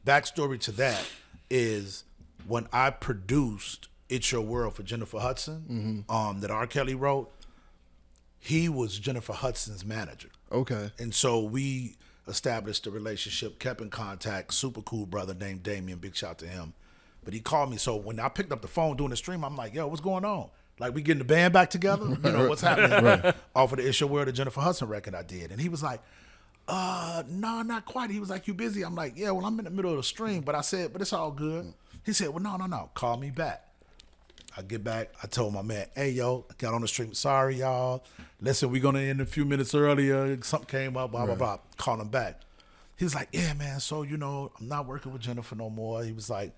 Backstory to that is when I produced It's Your World for Jennifer Hudson, that R. Kelly wrote, he was Jennifer Hudson's manager.
Okay.
And so we established a relationship, kept in contact, super cool brother named Damien, big shout to him. But he called me. So when I picked up the phone doing the stream, I'm like, yo, what's going on? Like, we getting the band back together? What's happening? Off of the It's Your World, the Jennifer Hudson record I did. And he was like, no, not quite. He was like, you busy? I'm like, yeah, well, I'm in the middle of the stream. But I said, but it's all good. He said, well, no, call me back. I get back. I told my man, hey, yo, I got on the stream. Sorry, y'all. Listen, we're going to end a few minutes earlier. Something came up, blah, blah, blah. Call him back. He was like, yeah, man, so, I'm not working with Jennifer no more. He was like,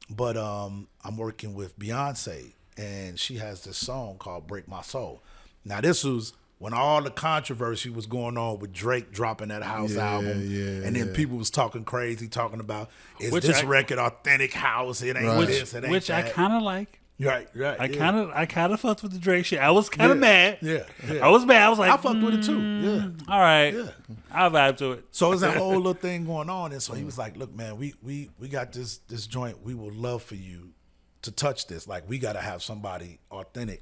but I'm working with Beyonce. And she has this song called Break My Soul. Now, this was when all the controversy was going on with Drake dropping that house album. And then people was talking crazy, talking about, is this record authentic house? It ain't this, it ain't
which
that.
I kind of like.
Right.
I kind of fucked with the Drake shit. I was kind of mad.
Yeah.
I was mad. I was like,
I fucked with it too. Yeah.
All right.
Yeah.
I'll vibe to it.
So it's that whole little thing going on. And so he was like, look, man, we got this joint. We would love for you to touch this. Like, we got to have somebody authentic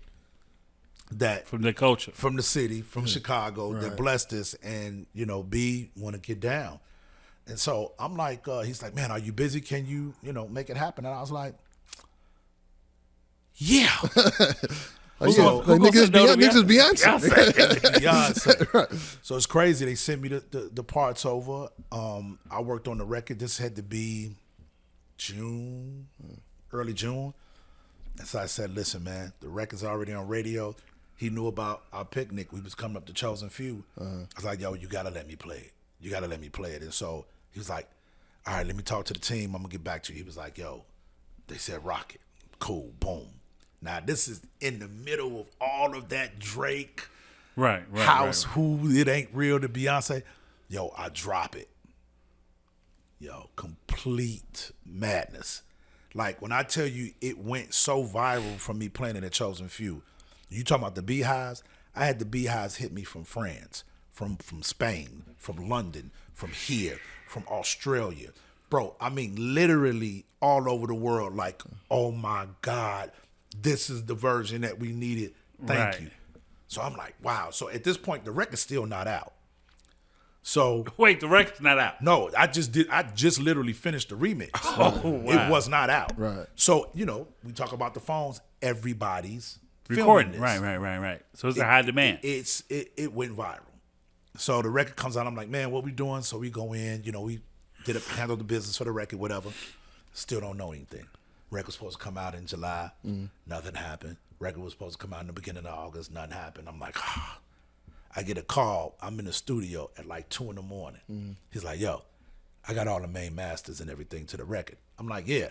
that
from the culture,
from the city, from Chicago, that blessed us and, B, want to get down. And so I'm like, he's like, man, are you busy? Can you, make it happen? And I was like, yeah.
Niggas is Beyonce.
Beyonce. So it's crazy. They sent me the parts over. I worked on the record. This had to be early June. And so I said, listen, man, the record's already on radio. He knew about our picnic. We was coming up to Chosen Few. I was like, yo, you got to let me play it. You got to let me play it. And so he was like, all right, let me talk to the team. I'm going to get back to you. He was like, yo, they said rock it. Cool, boom. Now, this is in the middle of all of that Drake house, who it ain't real to Beyonce. Yo, I drop it. Yo, complete madness. Like, when I tell you it went so viral from me playing it at Chosen Few, you talking about the beehives? I had the beehives hit me from France, from Spain, from London, from here, from Australia. Bro, I mean, literally all over the world, like, oh my God, this is the version that we needed. Thank you. So I'm like, wow. So at this point, the record's still not out. So
wait, the record's not out.
No, I just literally finished the remix.
Oh, wow.
It was not out.
Right.
So, we talk about the phones, everybody's
recording
this.
Right. So it's a high demand.
It went viral. So the record comes out, I'm like, man, what we doing? So we go in, we handle the business for the record, whatever. Still don't know anything. Record was supposed to come out in July. Nothing happened. Record was supposed to come out in the beginning of August. Nothing happened. I'm like, I get a call. I'm in the studio at like 2 a.m. He's like, yo, I got all the main masters and everything to the record. I'm like, yeah.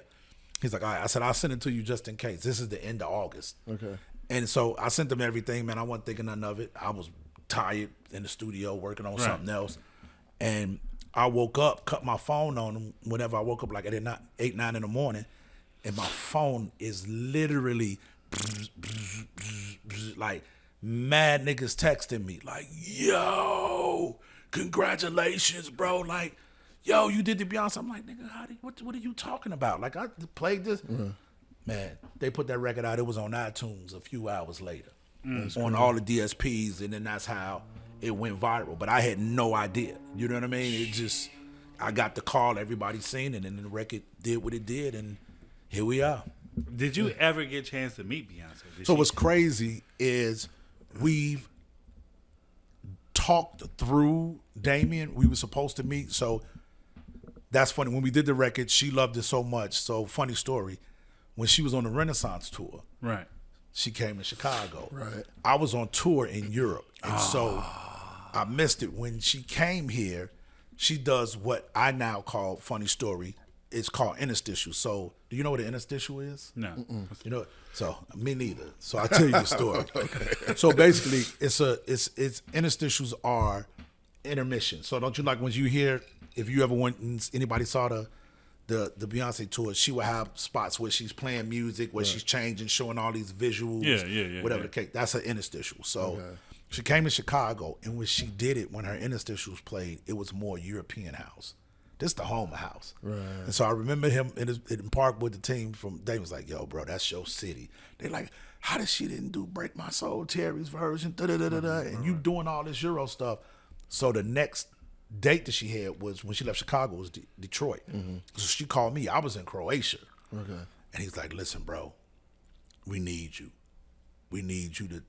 He's like, all right. I said, I'll send it to you just in case. This is the end of August.
Okay.
And so I sent him everything, man. I wasn't thinking nothing of it. I was tired in the studio working on something else. And I woke up, cut my phone on him whenever I woke up, like at 8, 9 in the morning. And my phone is literally like mad niggas texting me like, yo, congratulations, bro. Like, yo, you did the Beyonce. I'm like, nigga, what are you talking about? Like, I played this. Man, they put that record out. It was on iTunes a few hours later on all the DSPs, and then that's how it went viral. But I had no idea. You know what I mean? It just, I got the call, everybody seen it, and the record did what it did, and here we are.
Did you ever get a chance to meet Beyonce?
So what's crazy is we've talked through Damien. We were supposed to meet. So that's funny. When we did the record, she loved it so much. So funny story. When she was on the Renaissance tour,
Right.
she came to Chicago.
Right.
I was on tour in Europe. And so I missed it. When she came here, she does what I now call, funny story, it's called interstitial. So do you know what an interstitial is?
No.
You know, so me neither. So I'll tell you the story. So basically, it's interstitials are intermission. So don't you like when you hear, if you ever went and anybody saw the Beyonce tour, she would have spots where she's playing music, where she's changing, showing all these visuals, whatever the case. That's an interstitial. So she came to Chicago, and when she did it, when her interstitials played, it was more European house. This the home house. Right. And so I remember him in Park with the team from, they was like, yo, bro, that's your city. They like, how did she didn't do Break My Soul, Terry's version, da-da-da-da-da, and you doing all this Euro stuff. So the next date that she had was when she left Chicago was Detroit. So she called me. I was in Croatia. Okay. And he's like, listen, bro, we need you. We need you to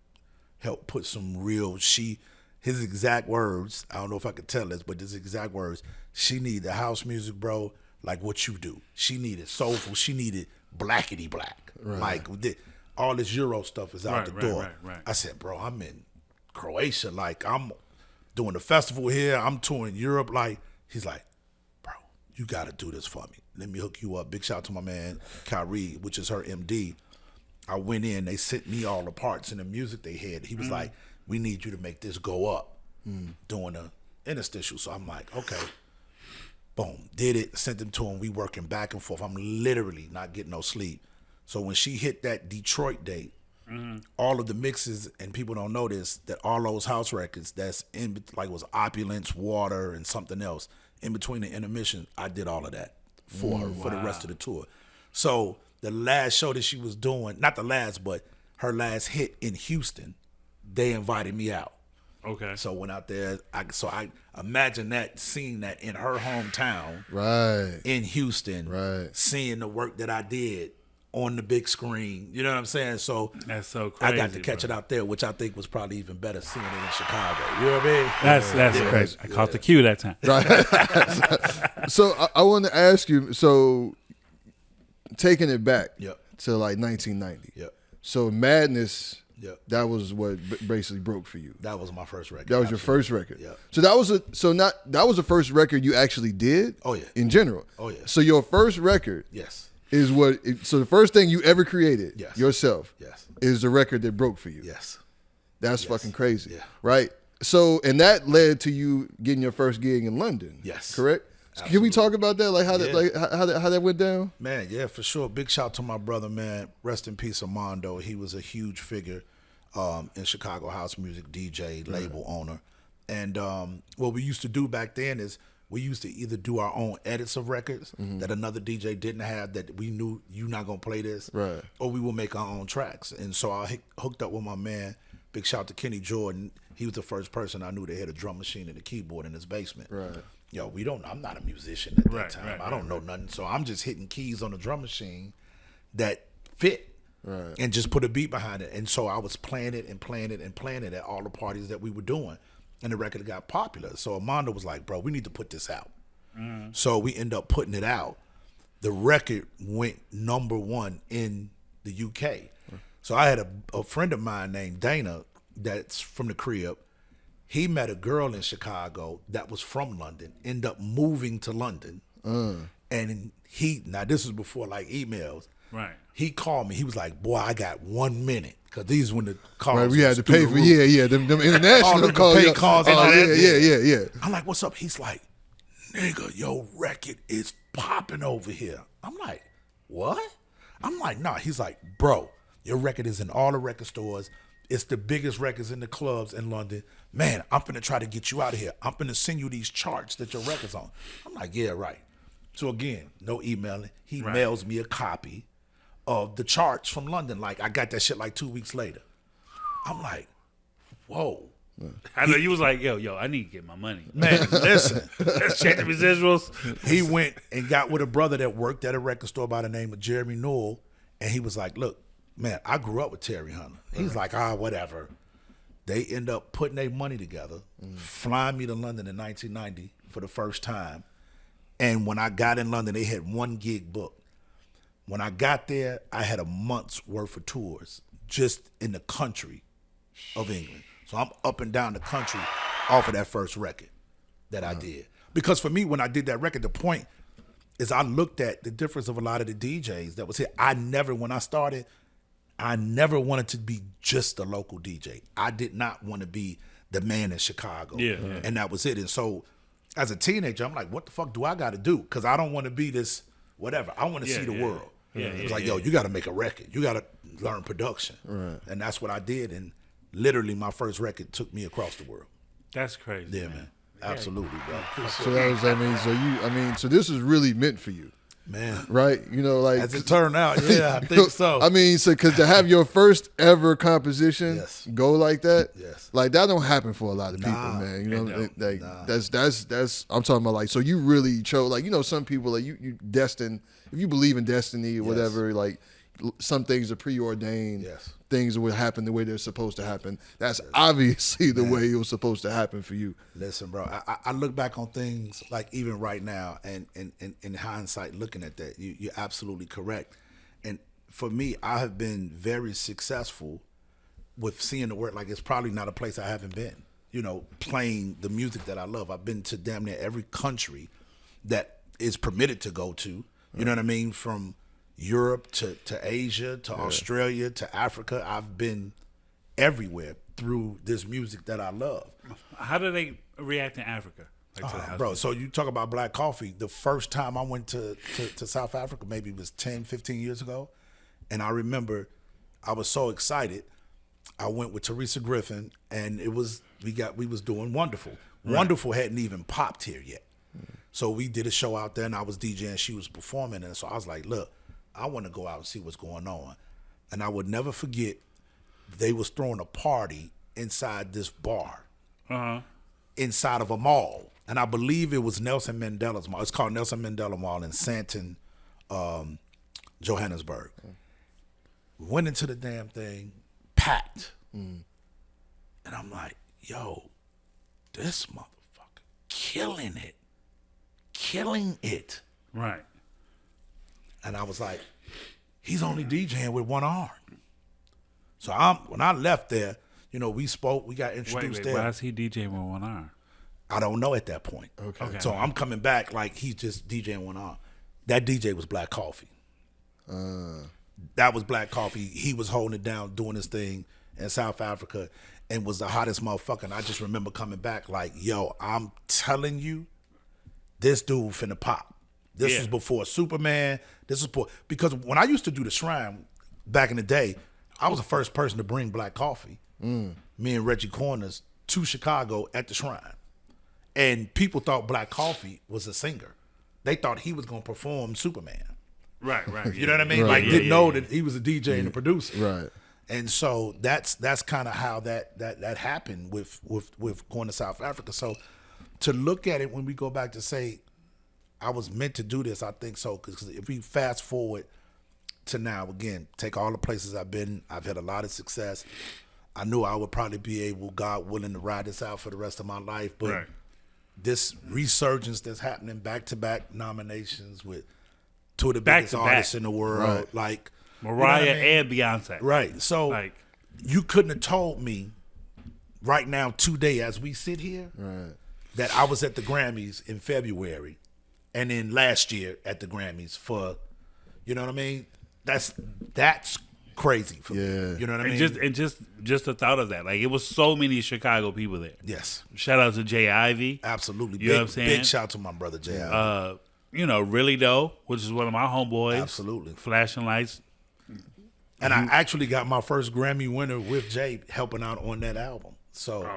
help put some real, his exact words, I don't know if I could tell this, but his exact words, she need the house music, bro, like what you do. She needed soulful. She needed blackety black. Right. Like all this Euro stuff is out the door. Right. I said, bro, I'm in Croatia. Like I'm doing a festival here. I'm touring Europe. Like he's like, bro, you got to do this for me. Let me hook you up. Big shout out to my man, Kyrie, which is her MD. I went in. They sent me all the parts and the music they had. He was like, we need you to make this go up doing a interstitial. So I'm like, okay. Boom. Did it. Sent them to him. We working back and forth. I'm literally not getting no sleep. So when she hit that Detroit date, all of the mixes, and people don't know this, that all those house records that's in, like was Opulence, Water, and something else, in between the intermission, I did all of that for her for the rest of the tour. So the last show that she was doing, not the last, but her last hit in Houston, they invited me out.
Okay.
So went out there. I imagine that, seeing that in her hometown,
right,
in Houston,
right,
seeing the work that I did on the big screen. You know what I'm saying? So
that's so crazy.
I got to catch it out there, which I think was probably even better seeing it in Chicago. You know what I mean?
That's crazy. I caught the cue that time.
Right. So I want to ask you. So taking it back to like 1990.
Yep.
So Madness.
Yep.
That was what basically broke for you.
That was my first record.
That was your first record.
Yeah.
So that was the first record you actually did.
Oh yeah.
In general.
Oh yeah.
So your first record.
Yes.
Is so the first thing you ever created.
Yes.
Yourself.
Yes.
Is the record that broke for you.
Yes.
That's fucking crazy.
Yeah.
Right. So and that led to you getting your first gig in London.
Yes.
Correct.
Absolutely.
Can we talk about that? Like how that went down?
Man, yeah, for sure. Big shout out to my brother, man. Rest in peace, Armando. He was a huge figure in Chicago house music, DJ, label owner. And what we used to do back then is we used to either do our own edits of records that another DJ didn't have, that we knew you're not going to play this,
right, or
we will make our own tracks. And so I hooked up with my man, big shout out to Kenny Jordan. He was the first person I knew that had a drum machine and a keyboard in his basement.
Right.
Yo, I'm not a musician at that time. I don't know nothing. So I'm just hitting keys on the drum machine that fit. Right. And just put a beat behind it. And so I was playing it and playing it and playing it at all the parties that we were doing. And the record got popular. So Armando was like, bro, we need to put this out. So we end up putting it out. The record went #1 in the UK. So I had a friend of mine named Dana that's from the crib. He met a girl in Chicago that was from London, ended up moving to London. And now this was before like emails.
Right.
He called me. He was like, boy, I got 1 minute. Because these when the calls.
Right, we had to pay for, them international calls.
Pay calls and all that.
Yeah.
I'm like, what's up? He's like, nigga, your record is popping over here. I'm like, what? I'm like, nah. He's like, bro, your record is in all the record stores. It's the biggest records in the clubs in London. Man, I'm finna try to get you out of here. I'm finna send you these charts that your record's on. I'm like, yeah, right. So again, no emailing. He mails me a copy of the charts from London. Like, I got that shit like 2 weeks later. I'm like, whoa.
I know you was like, yo, I need to get my money.
Man, listen.
Let's check the residuals.
He went and got with a brother that worked at a record store by the name of Jeremy Newell. And he was like, look, man, I grew up with Terry Hunter. He's like, whatever. They end up putting their money together, flying me to London in 1990 for the first time. And when I got in London, they had 1 gig booked. When I got there, I had a month's worth of tours just in the country of England. So I'm up and down the country off of that first record that I did. Because for me, when I did that record, the point is I looked at the difference of a lot of the DJs that was here. When I started, I never wanted to be just a local DJ. I did not want to be the man in Chicago.
Yeah.
And that was it. And so as a teenager, I'm like, what the fuck do I got to do? Because I don't want to be this whatever. I want to see the world. It was like, yo, you got to make a record. You got to learn production. Right. And that's what I did. And literally my first record took me across the world.
That's crazy.
Yeah, man. Absolutely, bro.
So that was, so this is really meant for you.
Man.
Right? You know, like.
As it turned out, yeah, I think so.
I mean, so because to have your first ever composition go like that, like that don't happen for a lot of people, man. You know, that's I'm talking about like, so you really chose, like, you know, some people, like you destined, if you believe in destiny or whatever, like some things are preordained. Things will happen the way they're supposed to happen. That's obviously the way it was supposed to happen for you.
Listen, bro, I look back on things like even right now, and in hindsight, looking at that, you're absolutely correct. And for me, I have been very successful with seeing the world. Like, it's probably not a place I haven't been, you know, playing the music that I love. I've been to damn near every country that is permitted to go to, you know what I mean? From Europe to Asia to Australia to Africa. I've been everywhere through this music that I love.
How do they react in Africa? Like
bro, so you talk about Black Coffee. The first time I went to South Africa, maybe it was 10, 15 years ago, and I remember I was so excited. I went with Teresa Griffin, and we was doing Wonderful. Right. Wonderful hadn't even popped here yet. So we did a show out there, and I was DJing, she was performing, and so I was like, look, I want to go out and see what's going on. And I would never forget, they was throwing a party inside this bar, inside of a mall. And I believe it was Nelson Mandela's mall. It's called Nelson Mandela Mall in Sandton, Johannesburg. We went into the damn thing, packed. And I'm like, yo, this motherfucker killing it.
Right.
And I was like, he's only DJing with one arm. So when I left there, you know, we spoke, we got introduced there.
Why is he DJing with one arm?
I don't know at that point.
Okay.
So I'm coming back like he's just DJing one arm. That DJ was Black Coffee. That was Black Coffee. He was holding it down, doing his thing in South Africa, and was the hottest motherfucker. And I just remember coming back like, yo, I'm telling you, this dude finna pop. This was before Superman. This was before, because when I used to do the Shrine back in the day, I was the first person to bring Black Coffee, me and Reggie Corners, to Chicago at the Shrine. And people thought Black Coffee was a singer. They thought he was going to perform Superman.
Right.
You know what I mean? Like, didn't know that he was a DJ and a producer.
Right.
And so that's kind of how that happened with going to South Africa. So to look at it when we go back to say, I was meant to do this, I think so. Because if we fast forward to now, again, take all the places I've been, I've had a lot of success. I knew I would probably be able, God willing, to ride this out for the rest of my life. But this resurgence that's happening, back-to-back nominations with two of the biggest artists in the world, like
Mariah and Beyonce.
Right. So you couldn't have told me right now, today, as we sit here, that I was at the Grammys in February, and then last year at the Grammys for, you know what I mean? That's crazy for me. You know what I mean?
And just the thought of that. Like, it was so many Chicago people there.
Yes.
Shout out to Jay Ivy.
Absolutely.
You know what I'm saying?
Big shout out to my brother Jay Ivy.
You know, Really Though, which is one of my homeboys.
Absolutely.
Flashing Lights.
And I actually got my first Grammy winner with Jay helping out on that album. So,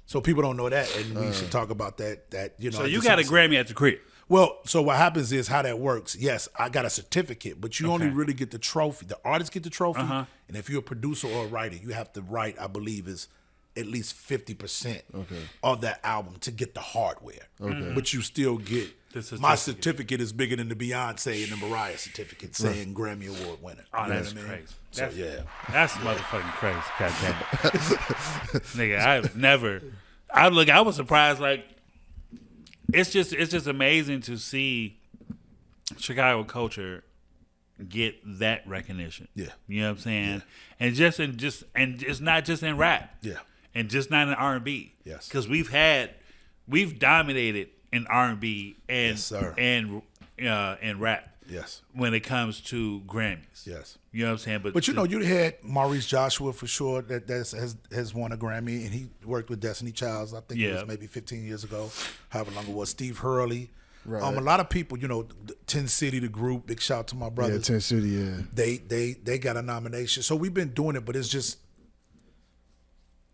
so people don't know that, and we should talk about that. You know.
So you got a Grammy at the crib.
Well, so what happens is how that works. Yes, I got a certificate, but you only really get the trophy. The artists get the trophy, and if you're a producer or a writer, you have to write, I believe, is at least 50% of that album to get the hardware. But you still get my certificate is bigger than the Beyonce and the Mariah certificate saying Grammy Award winner.
Oh,
you know
that's
what I mean?
crazy.
So
That's motherfucking crazy. God damn it. Nigga, I've never. I was surprised. Like, it's just amazing to see Chicago culture get that recognition.
Yeah.
You know what I'm saying? And it's not just in rap.
Yeah.
And just not in R&B.
Yes.
Because we've dominated in R&B and and rap.
Yes.
When it comes to Grammys.
Yes.
You know what I'm saying?
But you know, you had Maurice Joshua for sure that has won a Grammy, and he worked with Destiny Childs. I think it was maybe 15 years ago, however long it was. Steve Hurley.
Right.
A lot of people, you know, 10 City, the group, big shout out to my brothers.
Yeah, 10 City, yeah.
They got a nomination. So we've been doing it, but it's just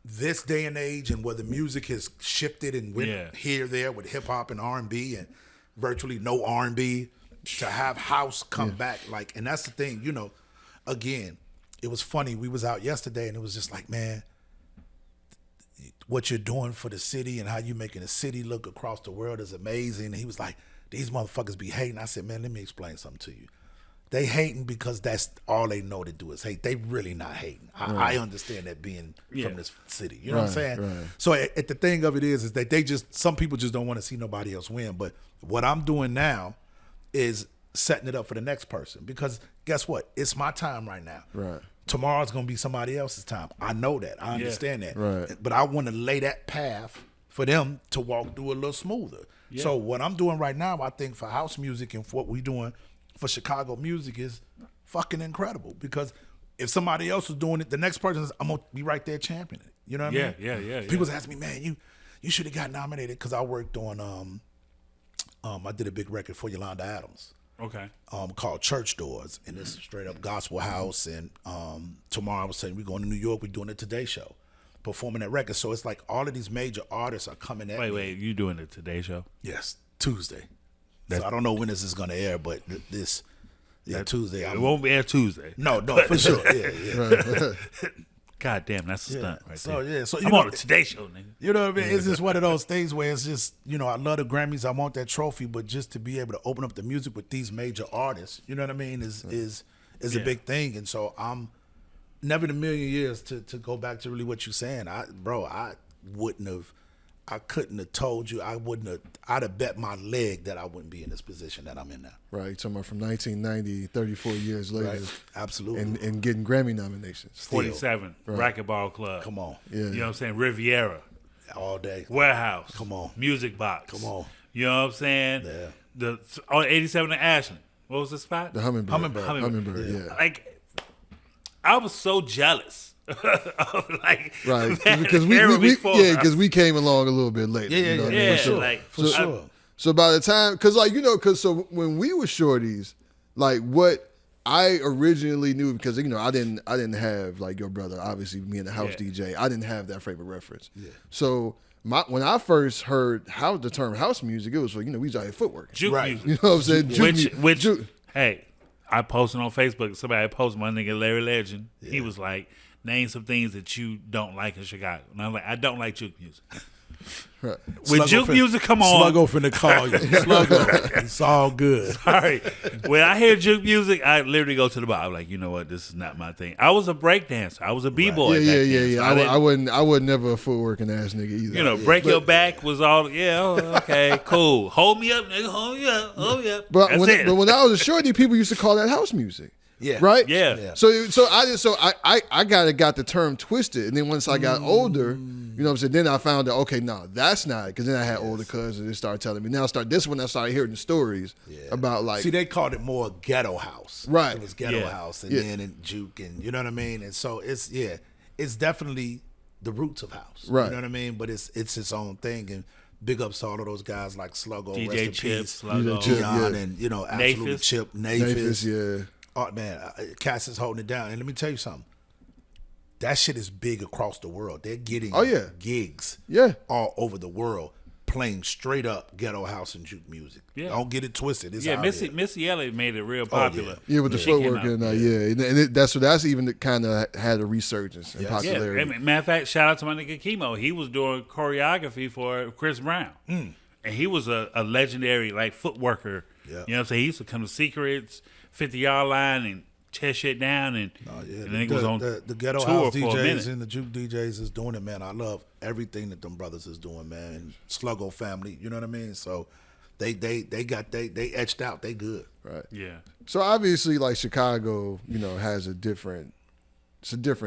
this day and age and where the music has shifted and went here, there with hip hop and R&B and virtually no R&B, to have house come back. Like, and that's the thing, you know, again, it was funny. We was out yesterday and it was just like, man, what you're doing for the city and how you making the city look across the world is amazing. And he was like, these motherfuckers be hating. I said, man, let me explain something to you. They hating because that's all they know to do is hate. They really not hating. I understand that being from this city. You know what I'm saying?
Right.
So at the thing of it is that some people just don't want to see nobody else win. But what I'm doing now is setting it up for the next person, because guess what? It's my time right now.
Right.
Tomorrow's going to be somebody else's time. I know that. I understand that.
Right.
But I want to lay that path for them to walk through a little smoother. Yeah. So what I'm doing right now, I think for house music and for what we're doing for Chicago music is fucking incredible, because if somebody else was doing it, the next person, I'm going to be right there championing it. You know what I mean?
Yeah.
People ask me, man, you should have got nominated, because I worked on, I did a big record for Yolanda Adams.
Okay.
Called Church Doors, and it's straight up gospel house. And tomorrow I was saying we're going to New York. We're doing the Today Show, performing that record. So it's like all of these major artists are coming at me.
Wait, you doing the Today Show?
Yes, Tuesday. So I don't know when this is going to air, but Tuesday.
It won't be air Tuesday.
No, for sure. Yeah.
God damn, that's a stunt right there.
So
I'm on the Today Show, nigga.
You know what I mean? It's just one of those things where it's just, you know, I love the Grammys. I want that trophy, but just to be able to open up the music with these major artists, you know what I mean, is a big thing. And so I'm never in a million years to go back to really what you're saying. I couldn't have told you. I'd have bet my leg that I wouldn't be in this position that I'm in now.
Right, you're talking about from 1990, 34 years later.
Right. Absolutely.
And getting Grammy nominations.
47,
Right.
Racquetball Club.
Come on.
Yeah.
You know what I'm saying? Riviera.
All day.
Warehouse.
Come on.
Music Box.
Come on.
You know what I'm saying?
Yeah.
The 87 in Ashland. What was the spot?
The Hummingbird.
Hummingbird.
Yeah.
Like, I was so jealous.
Right, because we came along a little bit later.
Yeah,
you know what I mean?
yeah,
For sure.
like,
For sure.
So by the time, because when we were shorties, like what I originally knew, because I didn't have like your brother, obviously being a house DJ, I didn't have that frame of reference. Yeah. So when I first heard the term house music, it was like, we was out here footwork.
Juke music.
You know what I'm saying?
Hey, I posted on Facebook. Somebody posted my nigga Larry Legend. Yeah. He was like, name some things that you don't like in Chicago. And I'm like, I don't like juke music.
Right.
When juke music come on,
Sluggo finna call you. Sluggo, it's all good.
Sorry. When I hear juke music, I literally go to the bar. I'm like, you know what? This is not my thing. I was a break dancer. I was a b-boy.
Yeah. I wasn't never a footworking ass nigga either.
You know, break your back was all. Okay, cool. Hold me up, nigga. Hold me up.
But when I was a shorty, people used to call that house music.
Yeah.
Right?
Yeah.
So I got the term twisted. And then once I got older, you know what I'm saying, then I found out, okay, no, that's not, because then I had older cousins and they started telling me. This when I started hearing the stories about like.
See, they called it more ghetto house.
Right.
It was ghetto house and then and juke and you know what I mean? And so it's definitely the roots of house.
Right.
You know what I mean? But it's its own thing. And big ups to all of those guys like Sluggo,
DJ
rest in
Chip,
peace,
Sluggo,
Dion, and absolutely
Nafis.
Chip, Nafis.
Yeah.
Oh man, Cass is holding it down. And let me tell you something. That shit is big across the world. They're getting gigs all over the world. playing straight up ghetto house and juke music.
Yeah.
Don't get it twisted. It's out
Missy Elliott made it real popular.
Yeah, with the footwork and that's even kind of had a resurgence in popularity.
Yeah, matter of fact, shout out to my nigga Chemo. He was doing choreography for Chris Brown, and he was a legendary like footworker.
Yeah.
You know what I'm saying? He used to come to Secrets, 50-yard line, and tear shit down, and then he was on
the ghetto
tour
house
for a minute.
DJs and the juke DJs is doing it, man. I love everything that them brothers is doing, man. And Sluggo family, you know what I mean? So they etched out. They good.
Right.
Yeah.
So obviously, like Chicago, has a different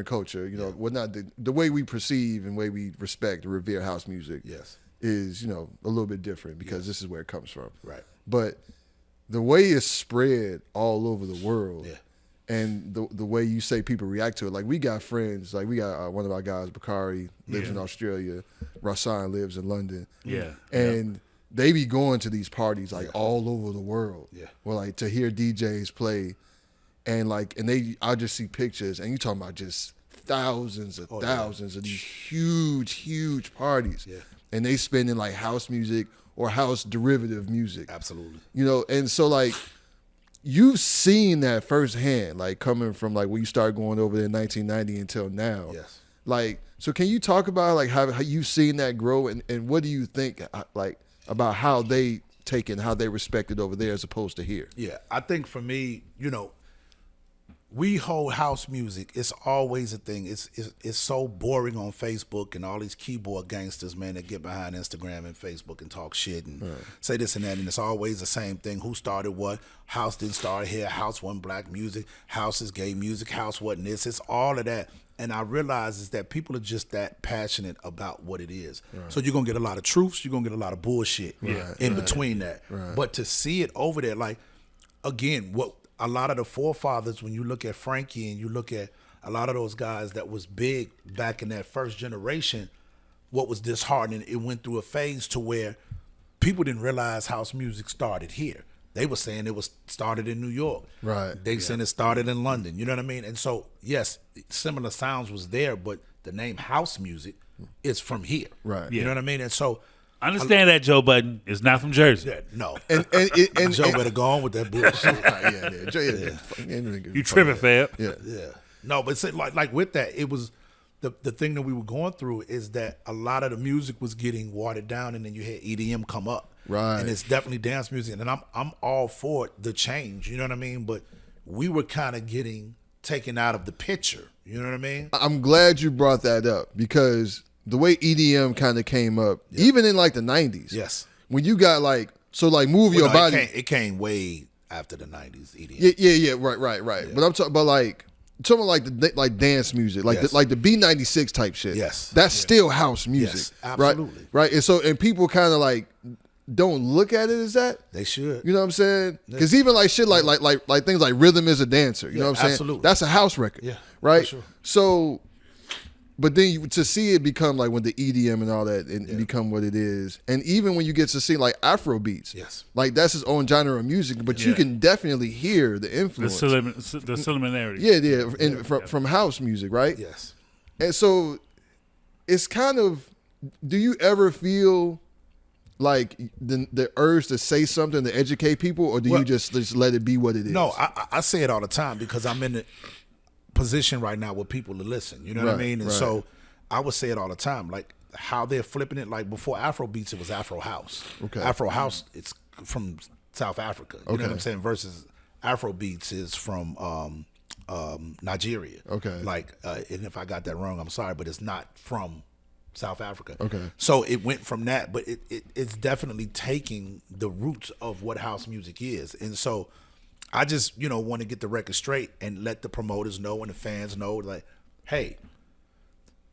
culture. What not the way we perceive and way we respect and revere house music.
Yes.
Is a little bit different because this is where it comes from.
Right.
But the way it's spread all over the world.
Yeah.
And the way you say people react to it, like we got friends, like we got one of our guys, Bakari, lives in Australia, Rasan lives in London, and they be going to these parties like all over the world, well, like to hear DJs play, and I just see pictures, and you talking about just thousands of these huge parties, and they spending like house music or house derivative music,
absolutely,
and so like. You've seen that firsthand, like coming from like when you started going over there in 1990 until now.
Yes.
Like, so can you talk about like how you've seen that grow and what do you think like about how they take it and how they respect it over there as opposed to here?
Yeah, I think for me, we hold house music. It's always a thing. It's so boring on Facebook and all these keyboard gangsters, man, that get behind Instagram and Facebook and talk shit and say this and that. And it's always the same thing. Who started what? House didn't start here. House wasn't black music. House is gay music. House wasn't this. It's all of that. And I realize is that people are just that passionate about what it is. Right. So you're going to get a lot of truths. You're going to get a lot of bullshit in between that. Right. But to see it over there, like, again, what a lot of the forefathers, when you look at Frankie and you look at a lot of those guys that was big back in that first generation, what was disheartening, it went through a phase to where people didn't realize house music started here. They were saying it was started in New York.
Right.
They said it started in London. You know what I mean? And so, yes, similar sounds was there, but the name house music is from here.
Right.
You know what I mean? And so
I understand that Joe Budden is not from Jersey.
Yeah, no.
And
Joe better go on with that
bullshit.
You tripping, Fab.
Yeah.
No, but say, like with that, it was the thing that we were going through is that a lot of the music was getting watered down, and then you had EDM come up.
Right.
And it's definitely dance music, and I'm all for the change. You know what I mean? But we were kind of getting taken out of the picture. You know what I mean?
I'm glad you brought that up because the way EDM kind of came up, even in like the 90s.
Yes.
When you got like, so like Move Your Body.
It came way after the 90s, EDM.
Yeah, right. Yeah. But I'm talking about like dance music, like the B96 type shit.
Yes.
That's still house music.
Yes, absolutely.
Right? And people kind of like don't look at it as that.
They should.
You know what I'm saying? Because even like shit like things like Rhythm is a Dancer. You know what I'm saying?
Absolutely.
That's a house record.
Yeah.
Right?
For sure.
So, but then to see it become like when the EDM and all that and become what it is, and even when you get to see like Afro beats, like that's his own genre of music, but you can definitely hear the influence,
the similarity.
From house music, right?
Yes.
And so it's kind of, do you ever feel like the urge to say something to educate people, or do you just let it be what it is?
No, I say it all the time because I'm in the position right now where people to listen. You know what I mean? And so I would say it all the time, like how they're flipping it. Like before Afro beats, it was Afro house. Okay. Afro house, it's from South Africa. You know what I'm saying? Versus Afro beats is from Nigeria.
Okay.
Like, and if I got that wrong, I'm sorry, but it's not from South Africa.
Okay.
So it went from that, but it's definitely taking the roots of what house music is. And so I just, want to get the record straight and let the promoters know and the fans know, like, hey,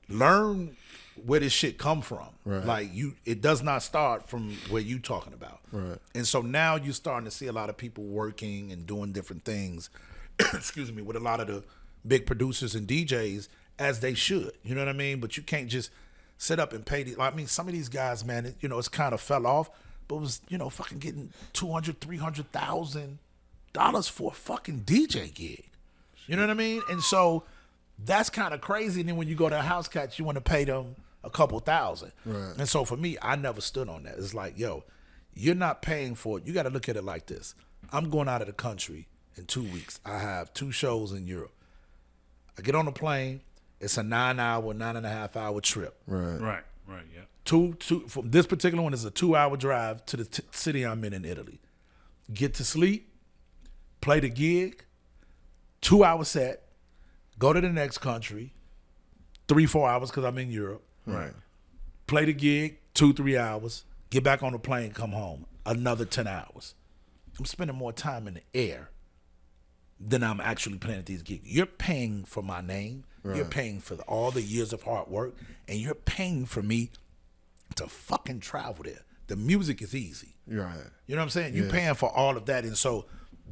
learn where this shit come from.
Right.
Like it does not start from where you talking about.
Right.
And so now you're starting to see a lot of people working and doing different things, excuse me, with a lot of the big producers and DJs as they should. You know what I mean? But you can't just sit up and pay some of these guys, man, it's kind of fell off, but it was, fucking getting $200,000-$300,000 for a fucking DJ gig. You know what I mean? And so that's kind of crazy. And then when you go to a house cats, you want to pay them a couple thousand.
Right.
And so for me, I never stood on that. It's like, yo, you're not paying for it. You got to look at it like this. I'm going out of the country in 2 weeks. I have 2 shows in Europe. I get on a plane. It's a 9.5 hour trip.
Right, yeah.
Two, from this particular one is a 2-hour drive to the city I'm in Italy. Get to sleep, play the gig, 2-hour set, go to the next country, 3-4 hours because I'm in Europe.
Right.
Play the gig, 2-3 hours, get back on the plane, come home, another 10 hours. I'm spending more time in the air than I'm actually playing at these gigs. You're paying for my name. Right. You're paying for all the years of hard work, and you're paying for me to fucking travel there. The music is easy.
Right.
You know what I'm saying? You're paying for all of that. And so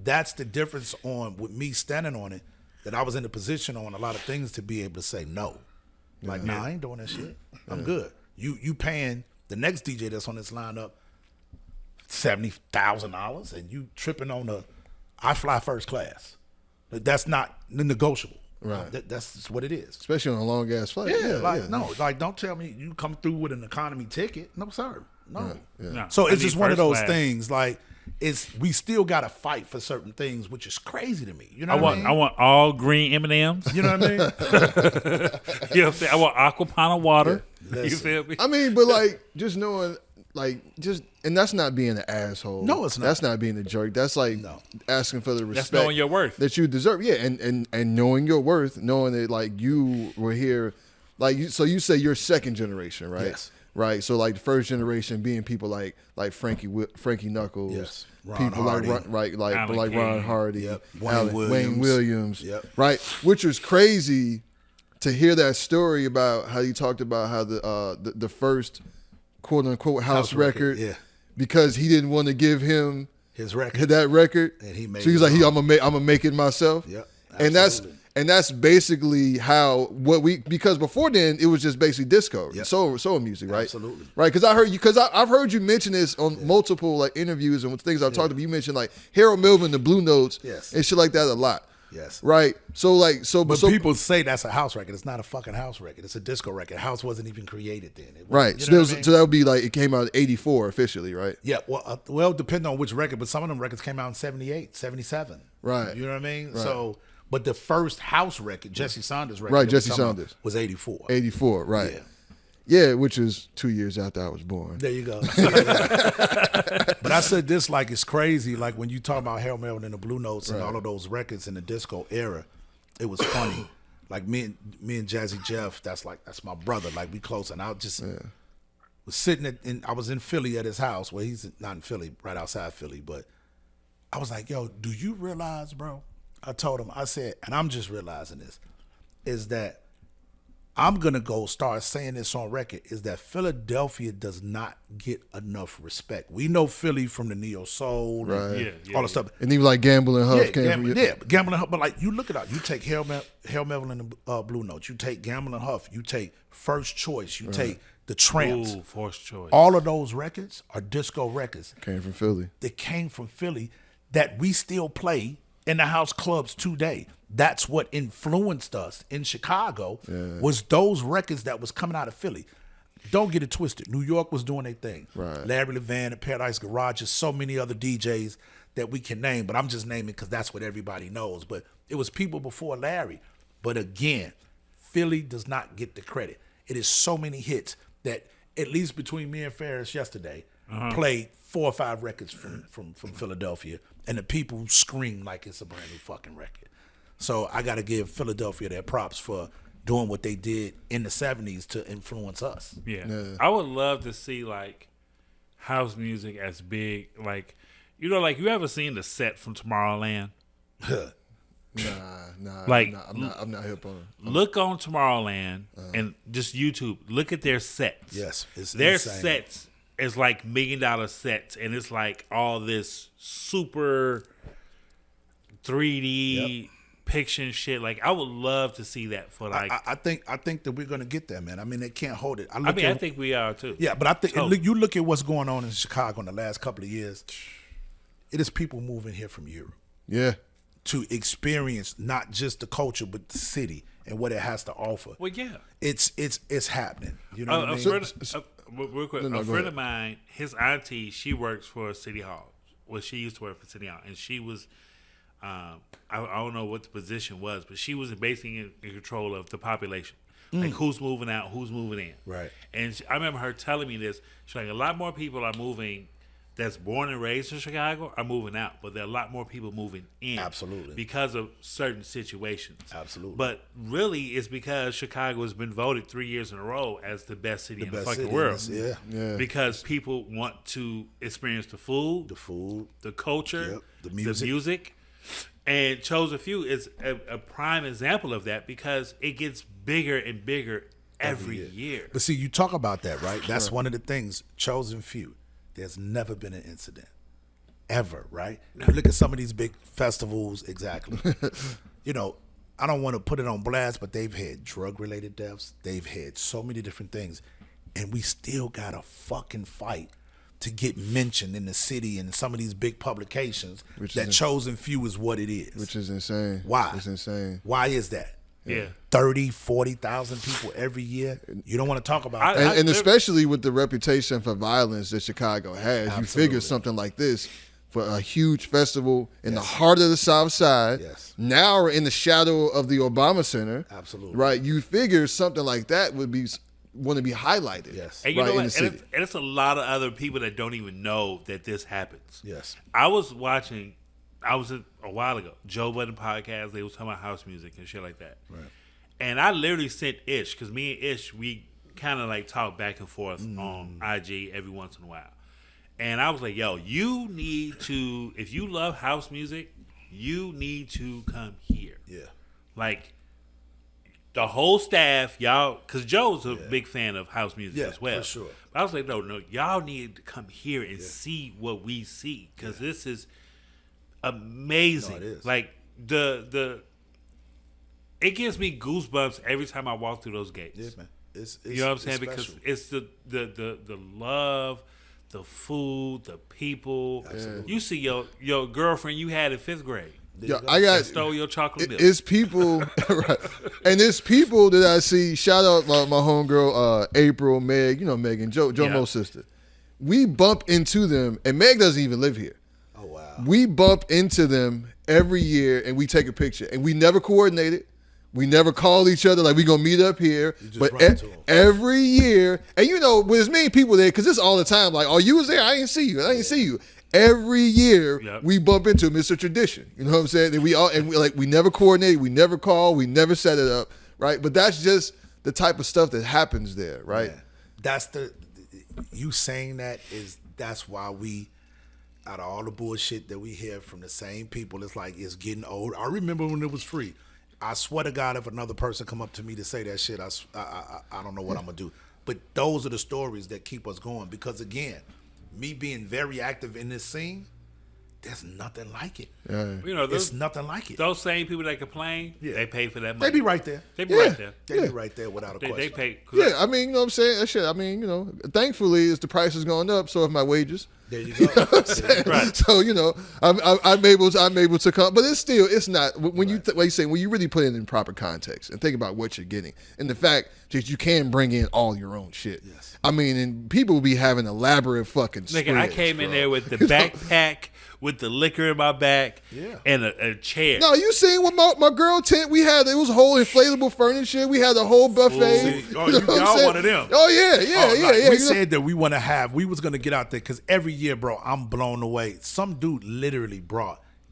that's the difference on with me standing on it, that I was in a position on a lot of things to be able to say no. Like, nah, I ain't doing that shit. I'm good. You paying the next DJ that's on this lineup $70,000 and you tripping on I fly first class. That's not negotiable.
Right.
That's just what it is.
Especially on a long ass flight.
No, like don't tell me you come through with an economy ticket. No, sir. No.
No,
So
I
it's
need
just one of
first
those
class.
things. Like we still got to fight for certain things, which is crazy to me. You know what I mean?
I want all green M&Ms.
You know what I mean?
You know what I'm saying? I want aquapana water. You
Listen.
feel me?
I mean, but like just knowing, like and that's not being an asshole.
No, it's not.
That's not being a jerk. That's like asking for the respect.
That's knowing your worth.
that you deserve. Yeah, and knowing your worth, knowing that like you were here, like so you say you're second generation, right?
Yes.
Right. So like the first generation being people like Frankie Knuckles,
Yes. Ron
people
Hardy.
like
Alan
Ron
King.
Hardy,
Yep.
Wayne Williams,
Yep.
right? Which was crazy to hear that story about how you talked about how the first quote unquote house record, because he didn't want to give him
His record.
that record,
And he made
so he's
it
like,
his
I'm gonna make it myself.
Yep,
and that's basically how because before then it was just basically disco, soul music, right?
Absolutely.
Right, because I've heard you mention this on multiple like interviews and things I've talked about. You mentioned like Harold Melvin, the Blue Notes, and shit like that a lot.
Yes.
Right.
But people say that's a house record. It's not a fucking house record. It's a disco record. House wasn't even created then.
Right.
You know what I mean?
So that would be like it came out in '84 officially, right?
Yeah. Well, depending on which record, but some of them records came out in 78, 77.
Right.
You know what I mean?
Right.
So, but the first house record, Jesse Saunders record,
Right,
that we're
Jesse
talking about,
Saunders.
was 84.
84. Right.
Yeah.
Yeah, which is 2 years after I was born.
There you go. But I said this like it's crazy. Like when you talk about Harold Melvin and the Blue Notes and all of those records in the disco era, it was funny. Like me and Jazzy Jeff, that's my brother. Like we close, and I just was sitting I was in Philly at his house. Well, he's not in Philly, right outside Philly. But I was like, yo, do you realize, bro? I told him, I said, and I'm just realizing this, is that I'm going to go start saying this on record, is that Philadelphia does not get enough respect. We know Philly from the Neo Soul and all the stuff.
And even like Gamble and Huff came from you.
Yeah, Gamble and Huff. But like, you look it up. You take Harold Melvin and the Blue Notes. You take Gamble and Huff. You take First Choice. You take the Tramps.
Ooh, First Choice.
All of those records are disco records.
Came from Philly.
They came from Philly that we still play in the house clubs today. That's what influenced us in Chicago was those records that was coming out of Philly. Don't get it twisted. New York was doing their thing.
Right.
Larry Levan and Paradise Garage, there's so many other DJs that we can name, but I'm just naming because that's what everybody knows. But it was people before Larry. But again, Philly does not get the credit. It is so many hits that at least between me and Ferris yesterday played 4 or 5 records from Philadelphia, and the people scream like it's a brand new fucking record. So I got to give Philadelphia their props for doing what they did in the 70s to influence us.
Yeah. I would love to see like house music as big, like, you know, like you ever seen the set from Tomorrowland?
Nah.
Like,
I'm not hip on it.
Look on Tomorrowland and just YouTube. Look at their sets.
Yes, it's
their
insane.
sets is like $1 million sets, and it's like all this super 3D picture shit. Like I would love to see that for like.
I think that we're gonna get there, man. I mean, they can't hold it.
I think we are too.
Yeah, but I think you look at what's going on in Chicago in the last couple of years. It is people moving here from Europe.
Yeah.
to experience not just the culture but the city and what it has to offer.
Well, yeah,
it's happening. You know what I mean?
Real quick, a friend of mine, his auntie, she works for City Hall. Well, she used to work for City Hall, and she was, I don't know what the position was, but she was basically in control of the population. Like who's moving out, who's moving in.
Right.
And I remember her telling me this. She's like, a lot more people are moving that's born and raised in Chicago are moving out, but there are a lot more people moving in.
Absolutely.
Because of certain situations.
Absolutely.
But really, it's because Chicago has been voted 3 years in a row as the best city in the fucking world.
Yeah.
Because people want to experience the food, the culture,
the music.
And Chosen Few is a prime example of that because it gets bigger and bigger every year.
But see, you talk about that, right? That's one of the things. Chosen Few. There's never been an incident. Ever, right? You look at some of these big festivals, exactly. You know, I don't want to put it on blast, but they've had drug-related deaths. They've had so many different things. And we still got to fucking fight to get mentioned in the city and some of these big publications that Chosen Few is what it is.
Which is insane.
Why?
It's insane.
Why is that?
Yeah.
30, 40,000 people every year. You don't want to talk about that.
And especially with the reputation for violence that Chicago has, you figure something like this for a huge festival in the heart of the South Side.
Yes.
Now we're in the shadow of the Obama Center.
Absolutely.
Right? You figure something like that would want to be highlighted.
Yes.
And you know
in
what?
the city.
And it's a lot of other people that don't even know that this happens.
Yes.
I was a while ago, Joe Budden podcast, they was talking about house music and shit like that.
Right.
And I literally sent Ish, because me and Ish, we kind of like talk back and forth on IG every once in a while. And I was like, yo, you need to, if you love house music, you need to come here.
Yeah.
Like, the whole staff, y'all, because Joe's a big fan of house music as well.
For sure.
But I was like, no, y'all need to come here and see what we see, because this is amazing.
No, it is.
Like, it gives me goosebumps every time I walk through those gates.
Yeah, man. It's
you know what I'm saying?
special.
Because it's the love, the food, the people.
Absolutely.
You see your girlfriend you had in 5th grade.
Yeah, I got
stole your chocolate milk.
It's people, right? And it's people that I see. Shout out my homegirl, April, Meg. You know Megan, Joe Mo's sister. We bump into them, and Meg doesn't even live here.
Oh wow.
We bump into them every year, and we take a picture, and we never coordinate it. We never call each other like we gonna meet up here. But every year, and you know, there's many people there because it's all the time. Like, oh, you was there? I didn't see you. I didn't see you. Every year we bump into them. It's a tradition. You know what I'm saying? And we never coordinate, we never call, we never set it up, right? But that's just the type of stuff that happens there, right?
Yeah. That's you saying that's why we, out of all the bullshit that we hear from the same people, it's like it's getting old. I remember when it was free. I swear to God, if another person come up to me to say that shit, I don't know what I'm gonna do. But those are the stories that keep us going, because again, me being very active in this scene, there's nothing like it.
Yeah.
You know,
it's nothing like it.
Those same people that complain, they pay for that money.
They be right there.
They be right there.
They be right there without a question.
They pay.
Yeah, I mean, you know what I'm saying? That shit, I mean, you know, thankfully, as the price has gone up, so have my wages.
There you go.
Right.
So, you know, I'm able to come, but it's not when you like you say, when you really put it in proper context and think about what you're getting, and the fact that you can bring in all your own shit.
Yes.
I mean, and people will be having elaborate fucking spreads,
I came in there with the backpack, with the liquor in my back, and a chair.
No, you seen what my girl tent we had? It was whole inflatable furniture. We had a whole buffet.
Y'all one of them.
Oh yeah.
We said that we was gonna get out there because every year, bro, I'm blown away. Some dude literally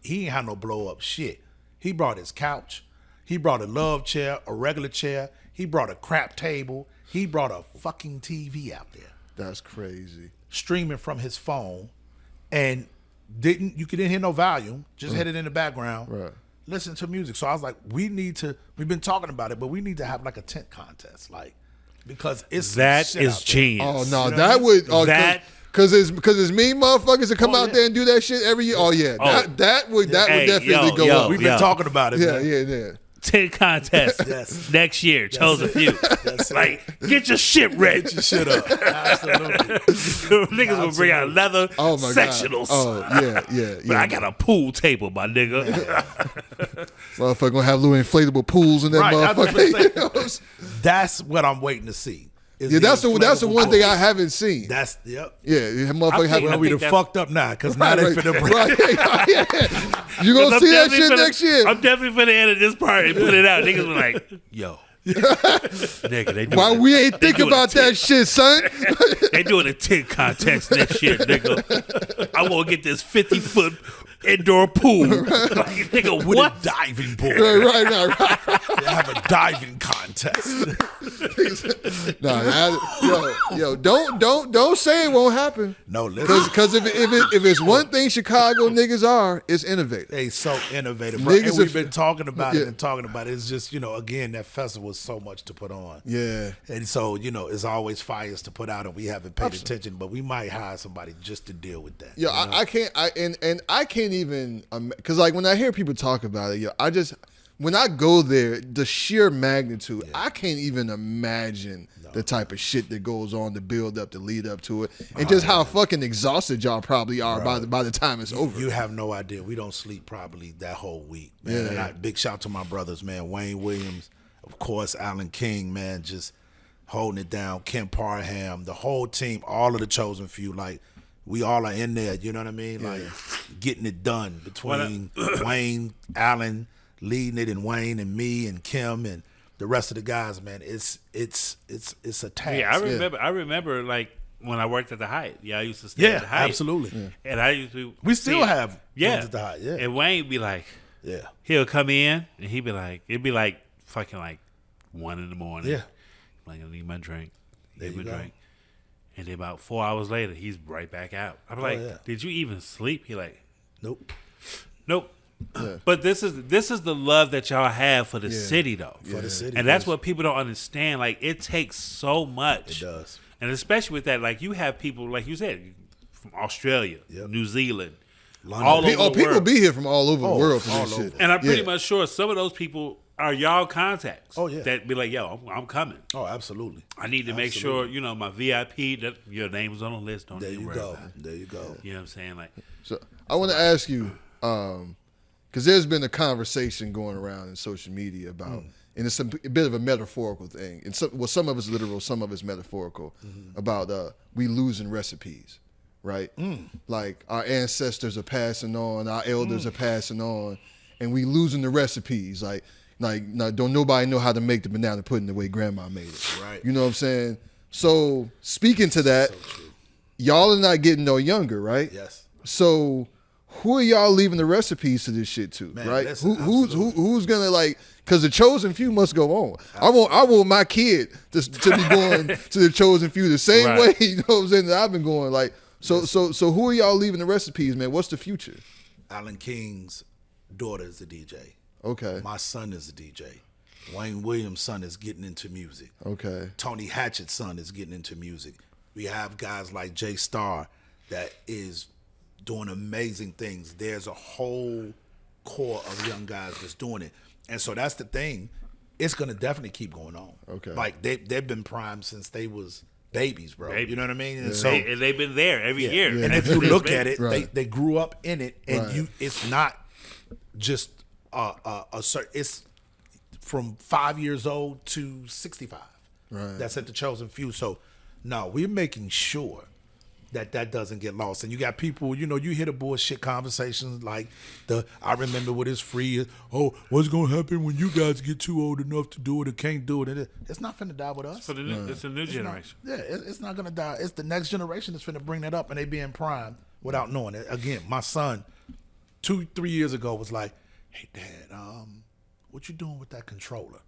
he ain't had no blow up shit. He brought his couch. He brought a love chair, a regular chair. He brought a crap table. He brought a fucking TV out there.
That's crazy.
Streaming from his phone, and you couldn't hear no volume. Just had it in the background.
Right.
Listen to music. So I was like, we've been talking about it, but we need to have like a tent contest, like, because it's
that is genius.
Oh no, that would because it's me motherfuckers that come out there and do that shit every year. Oh yeah, that would definitely go up.
We've been talking about it.
Yeah.
10 contests
Yes.
next year. Chosen few.
That's
Like, get your shit ready.
Get your shit up. Absolutely.
Niggas will bring out leather
Oh my
sectionals.
God. Oh yeah.
But I got a pool table, my nigga.
Motherfucker gonna have little inflatable pools in that
Right, I was
motherfucker.
gonna say,
You know what I'm saying?
That's what I'm waiting to see. is
Yeah, that's the
inflatable
one thing I
balls.
haven't seen.
That's yep.
Yeah, motherfucker have.
Well, we done
that's-
fucked up now because now they finna bring.
Right. Yeah. You gonna
I'm
see that
definitely
shit
finna-
next year?
I'm definitely finna edit this part and put it out. Niggas were like, yo. Nigga, they doing
Why
it.
we ain't think
doing
about
a
that shit, son?
They doing a 10 contest next year, nigga. I want to get this 50-foot indoor pool. Like, nigga,
With
what?
a diving board.
right.
They have a diving contest.
Yo, don't say it won't happen.
No, listen.
Because if it's one thing Chicago niggas are, it's innovative.
They so innovative, bro.
Niggas
And we've
have-
been talking about
Yeah.
it and talking about it. It's just, again, that festival is so much to put on.
Yeah.
And so, it's always fires to put out and we haven't paid attention, but we might hire somebody just to deal with that.
Yo, I can't. I can't even because like when I hear people talk about it, when I go there, the sheer magnitude, I can't even imagine the type of shit that goes on to build up, to lead up to it, and just how fucking exhausted y'all probably are by the time it's over.
You have no idea. We don't sleep probably that whole week, man.
Yeah.
And big shout to my brothers, man. Wayne Williams, of course, Alan King, man, just holding it down. Ken Parham, the whole team, all of the chosen few, like we all are in there. You know what I mean? Like getting it done between Wayne, Alan, leading it, and Wayne and me and Kim and the rest of the guys, man. It's a task.
Yeah, I remember like when I worked at the Hyatt. Yeah, I used to stay at the Hyatt.
Absolutely.
And I used to
We still have
yeah.
ones at the Hyatt, yeah.
And Wayne be like,
Yeah.
he'll come in and he'd be like, it'd be like fucking like 1 in the morning.
Yeah.
Like, I need my drink.
There
Need my
you go.
drink. And then about 4 hours later, he's right back out. I'm like,
yeah.
did you even sleep? He like,
Nope.
nope. But this is the love that y'all have for the city, though.
For the city.
And that's what people don't understand. Like, it takes so much.
It does.
And especially with that, like, you have people, like you said, from Australia,
Yep.
New Zealand,
London.
all over the
People
world.
be here from all over the world for
all
this
over.
shit.
And I'm pretty
Yeah.
much sure some of those people are y'all contacts.
Oh, yeah.
That be like, yo, I'm coming.
Oh, absolutely.
I need to make sure, my VIP, that your name is on the list. Don't
There
even
you
worry
go.
about it.
There you go.
You know what I'm saying? Like,
So I want to ask you, because there's been a conversation going around in social media about, and it's a bit of a metaphorical thing, and some of it's literal, some of it's metaphorical, about we losing recipes, right? Like our ancestors are passing on, our elders are passing on, and we losing the recipes. Like don't nobody know how to make the banana pudding the way grandma made it.
Right.
You know what I'm saying? So speaking to that, y'all are not getting no younger, right?
Yes.
So who are y'all leaving the recipes to this shit to,
Man,
right?
listen,
Who's gonna like? Because the chosen few must go on. I want my kid to be going to the chosen few the same
Right.
way. You know what I'm saying? That I've been going. Like so who are y'all leaving the recipes, man? What's the future?
Alan King's daughter is a DJ.
Okay.
My son is a DJ. Wayne Williams' son is getting into music.
Okay.
Tony Hatchett's son is getting into music. We have guys like Jay Starr that is doing amazing things. There's a whole core of young guys that's doing it. And so that's the thing. It's going to definitely keep going on.
Okay.
They've been primed since they was babies, bro.
Baby.
You know what I mean? And
and they've been there every year.
And if you look at it,
Right.
they grew up in it, and
Right.
it's not just a certain. It's from 5 years old to 65.
Right.
That's at the chosen few. So, no, we're making sure that doesn't get lost. And you got people, you hear the bullshit conversations like I remember what is free. Oh, what's gonna happen when you guys get too old enough to do it or can't do it? And it's not finna die with us.
For the new, it's a new generation.
It's not gonna die. It's the next generation that's finna bring that up, and they being primed without knowing it. Again, my son, 2-3 years ago, was like, "Hey, Dad, what you doing with that controller?"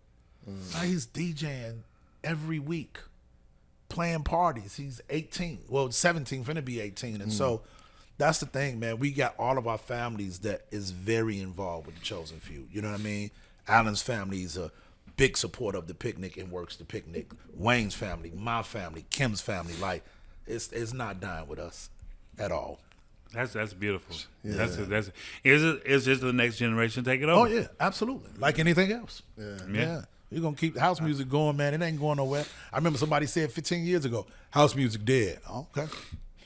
Now he's DJing every week, playing parties. He's 18, 17, finna be 18, and so that's the thing, man. We got all of our families that is very involved with the chosen few. You know what I mean? Alan's family is a big supporter of the picnic and works the picnic. Wayne's family, my family, Kim's family, like it's not dying with us at all.
That's beautiful.
Yeah.
Is just the next generation take it over?
Oh yeah, absolutely. Like anything else.
Yeah.
We're gonna keep house music going, man. It ain't going nowhere. I remember somebody said 15 years ago, house music dead. Oh, okay.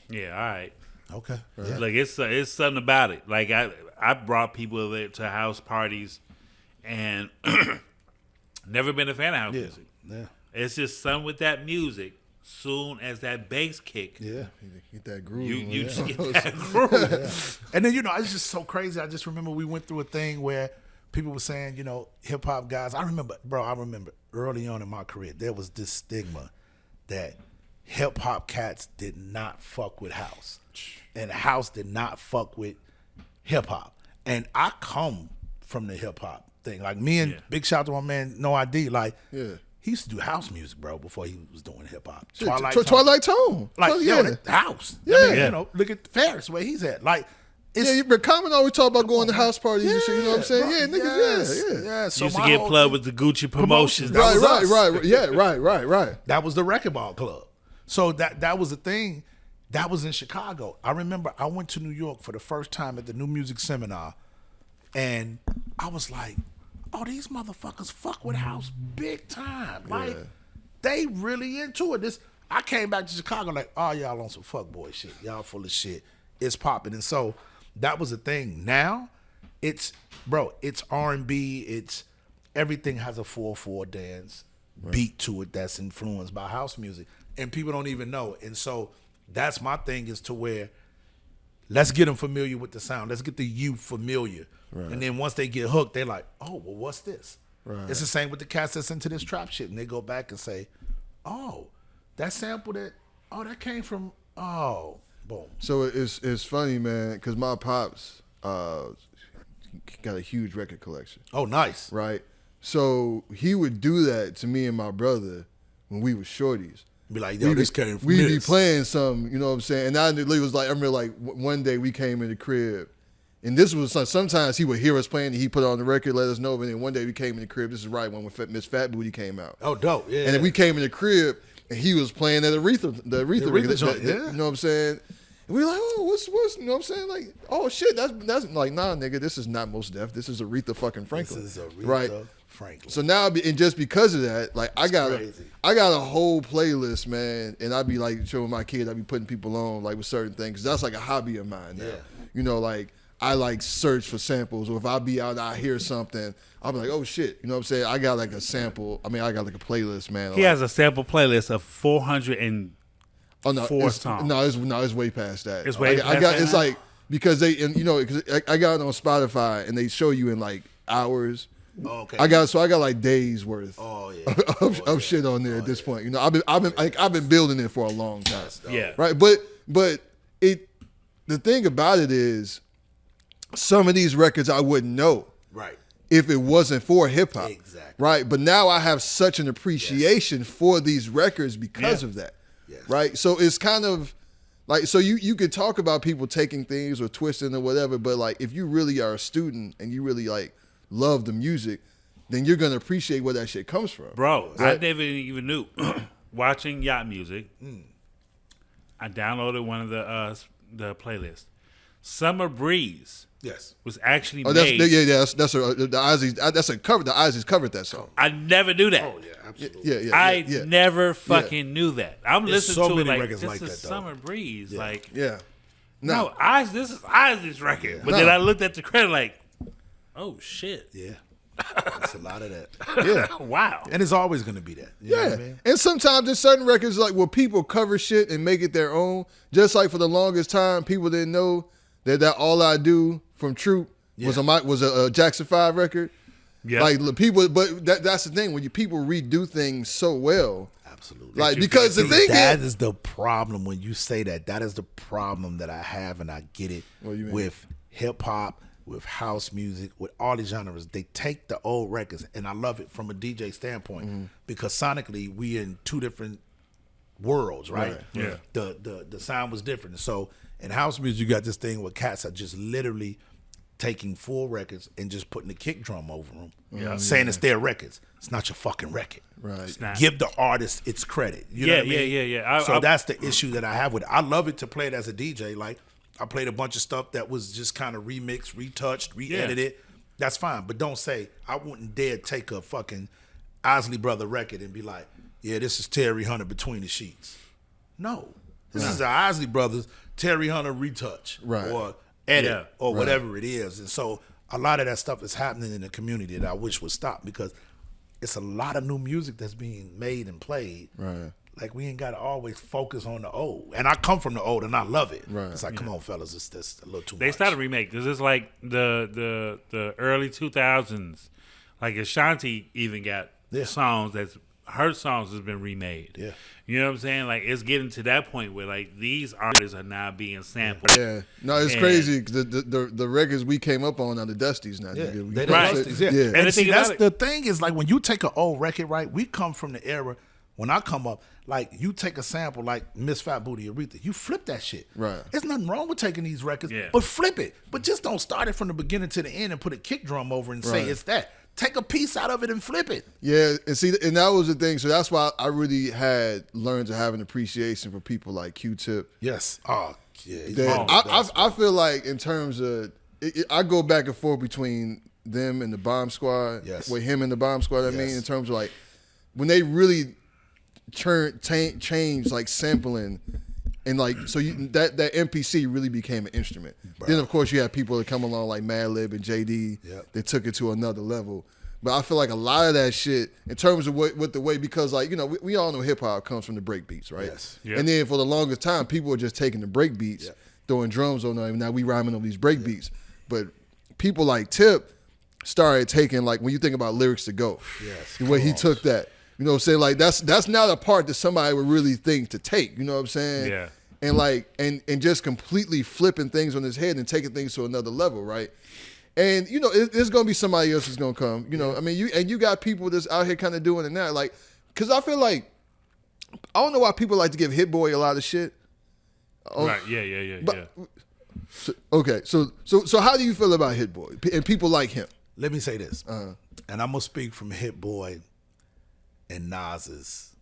Yeah, all right.
Okay. Yeah.
Like it's something about it. Like I brought people to house parties, and never been a fan of house music.
Yeah.
It's just something with that music. Soon as that bass kick,
Yeah.
Get that groove.
you just get that groove.
And then, it's just so crazy. I just remember we went through a thing where people were saying, hip hop guys. I remember early on in my career, there was this stigma that hip hop cats did not fuck with house, and house did not fuck with hip hop. And I come from the hip hop thing. Like me and big shout out to my man No ID. Like, he used to do house music, bro, before he was doing hip hop.
Twilight Tone.
Like,
yeah.
that house.
Yeah.
I mean, look at Ferris where he's at. Like,
But Common always talk about going to house parties and shit. You know what I'm saying?
Bro,
Yeah, niggas.
Yeah. So
Used to
my
get
whole
plugged
thing-
with the Gucci promotions.
That was us.
Right. Yeah, right.
That was the Racquetball Club. So that was the thing. That was in Chicago. I remember I went to New York for the first time at the New Music Seminar, and I was like, oh, these motherfuckers fuck with house big time. Like, they really into it. I came back to Chicago like, oh, y'all on some fuckboy shit. Y'all full of shit. It's popping. And so that was the thing. Now, it's R&B. It's everything has a 4/4 dance beat to it that's influenced by house music. And people don't even know. And so that's my thing, is to where let's get them familiar with the sound. Let's get the youth familiar. Right. And then once they get hooked, they're like, oh, well, what's this? Right. It's the same with the cats that's into this trap shit. And they go back and say, oh, that sample that came from, boom.
So it's funny, man, because my pops got a huge record collection.
Oh, nice.
Right? So he would do that to me and my brother when we were shorties.
Be like, yo, this came from
We'd
this.
be playing some, you know what I'm saying? And I was like, I remember like one day we came in the crib, and this was sometimes he would hear us playing and he put it on the record, let us know. But then one day we came in the crib, this is right when Miss Fat Booty came out.
Oh, dope. Yeah.
And then we came in the crib and he was playing that Aretha record.
joint,
You know what I'm saying? And we were like, oh, what's, you know what I'm saying? Like, oh shit, that's like, nah, nigga, this is not Mos Def. This is Aretha fucking Franklin.
This is Aretha
right?
Franklin.
So now, and just because of that, like I got a whole playlist, man, and I be like showing my kids, I be putting people on like with certain things. That's like a hobby of mine now.
Yeah.
Like I like search for samples, or if I be out and I hear something, I'll be like, oh shit, you know what I'm saying? I got like a sample. I mean, I got like a playlist, man.
He has a sample playlist of 404 songs.
It's way past that.
It's way past that.
It's like because because I got it on Spotify and they show you in like hours.
Oh, okay.
I got like days worth of shit on there at this point. You know, I've been building it for a long time.
Yeah.
Right. But the thing about it is some of these records I wouldn't know.
Right.
If it wasn't for hip hop.
Exactly.
Right. But now I have such an appreciation for these records because of that.
Yes.
Right. So it's kind of like, so you could talk about people taking things or twisting or whatever, but like if you really are a student and you really like love the music, then you're gonna appreciate where that shit comes from.
Bro,
right?
I never even knew. Watching yacht music, I downloaded one of the playlists. Summer Breeze.
Yes.
Was actually
made. That's the Ozzy's. That's a cover. The Ozzy's covered that song.
I never knew that.
Oh yeah, absolutely.
Yeah.
I never fucking knew that. I'm listening
so
to
many
it like
records
this
like
is
that,
Summer Breeze.
Yeah.
Like
no,
this is Ozzy's record.
Yeah.
But then I looked at the credit like, oh shit.
Yeah. It's a lot of that.
Yeah.
Wow.
And it's always going to be that. You know what I mean?
And sometimes there's certain records like where people cover shit and make it their own. Just like for the longest time, people didn't know that All I Do from Troop was a Jackson 5 record. Yeah. Like people, but that's the thing when people redo things so well.
Absolutely.
Like because the thing
that is the problem when you say that. That is the problem that I have, and I get it with hip hop, with house music, with all these genres. They take the old records, and I love it from a DJ standpoint because sonically we in two different worlds, right?
Yeah.
The sound was different. So in house music, you got this thing where cats are just literally taking full records and just putting the kick drum over them, saying it's their records. It's not your fucking record.
Right.
Give the artist its credit. You know what I mean?
Yeah.
So that's the issue that I have with it. I love it to play it as a DJ. Like, I played a bunch of stuff that was just kind of remixed, retouched, re-edited. That's fine. But don't say, I wouldn't dare take a fucking Isley Brother record and be like, yeah, this is Terry Hunter Between the Sheets. No. This is the Isley Brothers, Terry Hunter retouch.
Right.
Or edit or whatever it is. And so a lot of that stuff is happening in the community that I wish would stop because it's a lot of new music that's being made and played.
Right.
Like we ain't got to always focus on the old. And I come from the old and I love it.
Right.
It's like, come on, fellas, it's just a little too much.
They started remake because it's like the early 2000s. Like Ashanti even got songs that's her songs has been remade.
Yeah.
You know what I'm saying? Like it's getting to that point where like these artists are now being sampled.
Yeah. No, it's crazy. The records we came up on are the Dusties now.
Yeah.
Nigga.
They
Right.
Dusties, yeah.
Yeah.
And see, that's
it.
the thing is like when you take an old record, right? We come from the era when I come up, like you take a sample like Miss Fat Booty Aretha, you flip that shit.
Right.
There's nothing wrong with taking these records, but flip it. But just don't start it from the beginning to the end and put a kick drum over and say it's that. Take a piece out of it and flip it.
Yeah, and see, and that was the thing. So that's why I really had learned to have an appreciation for people like Q-Tip.
Yes. Oh, yeah.
I feel like in terms of, I go back and forth between them and the Bomb Squad.
Yes.
With him and the Bomb Squad, I mean, in terms of like, when they really change like sampling and like, so that MPC really became an instrument. Bro. Then of course you had people that come along like Madlib and JD that took it to another level. But I feel like a lot of that shit in terms of what the way, because like, you know, we all know hip hop comes from the break beats, right?
Yes.
Yep.
And then for the longest time, people were just taking the break beats, throwing drums on them, and now we rhyming on these break beats. But people like Tip started taking, like, when you think about lyrics to go, the way he took that. You know what I'm saying? Like that's not a part that somebody would really think to take. You know what I'm saying?
Yeah.
And like and just completely flipping things on his head and taking things to another level, right? And you know, there's gonna be somebody else who's gonna come. You know, I mean, you got people that's out here kind of doing it now, like, because I feel like I don't know why people like to give Hit Boy a lot of shit.
Right? Yeah.
So, okay, so how do you feel about Hit Boy and people like him?
Let me say this, and I'm gonna speak from Hit Boy and Nas's